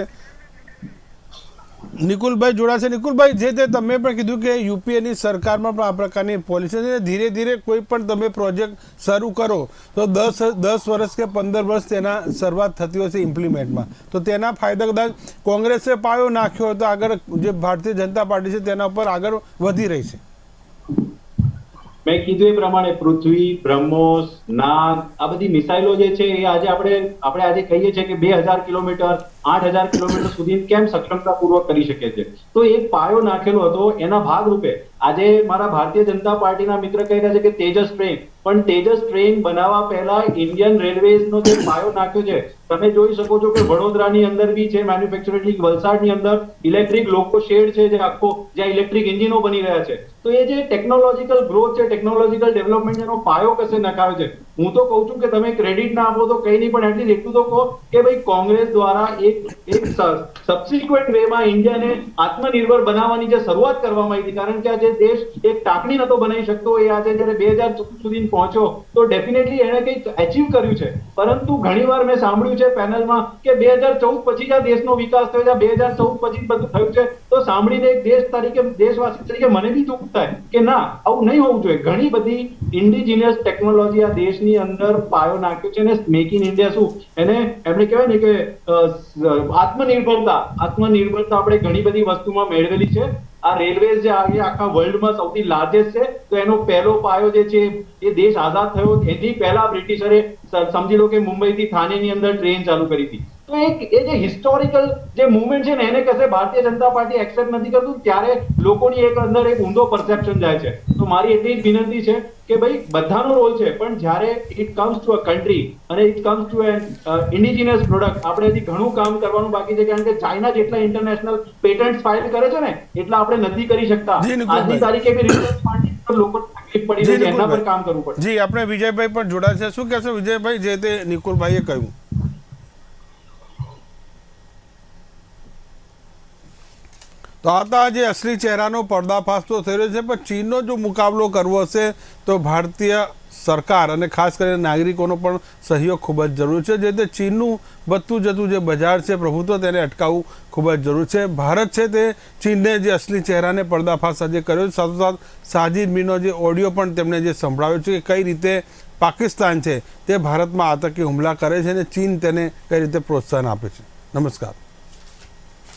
નિકુલભાઈ જોડાશે. નિકુલભાઈ, જે તે તમે પણ કીધું કે યુપીએની સરકારમાં પણ આ પ્રકારની પોલિસી છે. ધીરે ધીરે કોઈ પણ તમે પ્રોજેક્ટ શરૂ કરો તો 10 વર્ષ કે 15 વર્ષ તેના શરૂઆત થતી હોય છે ઇમ્પ્લિમેન્ટમાં, તો તેના ફાયદા કદાચ કોંગ્રેસે પાયો નાખ્યો હોય તો આગળ જે ભારતીય જનતા પાર્ટી છે તેના ઉપર આગળ વધી રહી છે. મેં કીધું એ પ્રમાણે પૃથ્વી, બ્રહ્મોસ, નાગ, આ બધી મિસાઇલો જે છે એ આજે આપણે આજે કહીએ છીએ કે 2000 કિલોમીટર 8000 કિલોમીટર સુધી કેમ સક્ષમતાપૂર્વક કરી શકે છે, તો એક પાયો નાખેલો હતો. એના ભાગરૂપે આજે મારા ભારતીય જનતા પાર્ટીના મિત્ર કહી રહ્યા છે કે તેજસ ટ્રેન, પણ તેજસ ટ્રેન બનાવવા પહેલા ઇન્ડિયન રેલવેઝનો જે પાયો નાખ્યો છે, તમે જોઈ શકો છો કે વડોદરાની અંદર બી છે મેન્યુફેક્ચરિંગ, વલસાડની અંદર ઇલેક્ટ્રિક લોકો શેડ છે જે આખો જ્યાં ઇલેક્ટ્રિક એન્જિનો બની રહ્યા છે. તો એ જે ટેકનોલોજીકલ ગ્રોથ છે, ટેકનોલોજીકલ ડેવલપમેન્ટ, એનો પાયો કશે નખાવ્યો છે. હું તો કહું છું કે તમે ક્રેડિટ ના આપો તો કઈ નહીં, પણ એટલીસ્ટ એટલું તો કહો કે ભાઈ કોંગ્રેસ દ્વારા એક સબસિક્વન્ટ વેમાં ઇન્ડિયાને આત્મનિર્ભર બનાવવાની જે શરૂઆત કરવામાં આવી હતી, કારણ કે આજે દેશ એક ટાંકણી નતો બનાવી શકતો, એ આજે જયારે 2014 સુધી પહોંચ્યો તો ડેફિનેટલી એને કંઈક અચીવ કર્યું છે. પરંતુ ઘણીવાર મેં સાંભળ્યું છે પેનલમાં કે 2014 પછી જ આ દેશનો વિકાસ થયો છે, 2014 પછી બધું થયું છે. તો સાંભળીને એક દેશ તરીકે, દેશવાસી તરીકે મને બી દુઃખ થાય કે ના, આવું નહીં હોવું જોઈએ. ઘણી બધી ઇન્ડિજિનિયસ ટેકનોલોજી આ દેશની અંદર પાયો નાખ્યો છે અને મેક ઇન ઇન્ડિયા શું એને એમણે કહેવાય ને કે આત્મનિર્ભરતા આપણે ઘણી બધી વસ્તુમાં મેળવેલી છે. આ રેલવે જે આખા વર્લ્ડમાં સૌથી લાર્જેસ્ટ છે, તો એનો પહેલો પાયો જે છે એ દેશ આઝાદ થયો એથી પહેલા બ્રિટિશરે સમજી લો કે મુંબઈથી થાનેની અંદર ટ્રેન ચાલુ કરી હતી. તો એ જે હિસ્ટોરિકલ જે મુવમેન્ટ છે ને એને કશે ભારતીય જનતા પાર્ટી એક્સેપ્ટ નથી કરતું, ત્યારે લોકોની એક અંદર એક ઊંધો પરસેપ્શન જાય છે. તો મારી એટલી જ વિનંતી છે કે ભાઈ બધાનો રોલ છે, પણ જ્યારે it comes to a country અને it comes to an indigenous product, આપણે હજી ઘણું કામ કરવાનું બાકી છે. કારણ કે ચાઇના જેટલા ઇન્ટરનેશનલ પેટન્ટ ફાઇલ કરે છે ને એટલા આપણે નથી કરી શકતા. આજની તારીખે બી રિસર્ચ પાર્ટી લોકો તકલીફ પડી રહી છે એના પર કામ કરવું પડશે. જી આપણે વિજયભાઈ પણ જોડાયા છે. શું કહેશો વિજયભાઈ, જે તે નિકુલભાઈએ કહ્યું? તો આ તો જે અસલી ચહેરાનો પર્દાફાશ તો થઈ રહ્યો છે, પણ ચીનનો જો મુકાબલો કરવો હશે તો ભારતીય સરકાર અને ખાસ કરીને નાગરિકોનો પણ સહયોગ ખૂબ જ જરૂરી છે. જે તે ચીનનું વધતું જતું જે બજાર છે પ્રભુત્વ, તેને અટકાવવું ખૂબ જ જરૂરી છે. ભારત છે તે ચીનને જે અસલી ચહેરાને પર્દાફાશ આજે કર્યો છે, સાથોસાથ સાજિદ મીરનો જે ઓડિયો પણ તેમણે જે સંભળાવ્યો છે કે કઈ રીતે પાકિસ્તાન છે તે ભારતમાં આતંકી હુમલા કરે છે અને ચીન તેને કઈ રીતે પ્રોત્સાહન આપે છે. નમસ્કાર.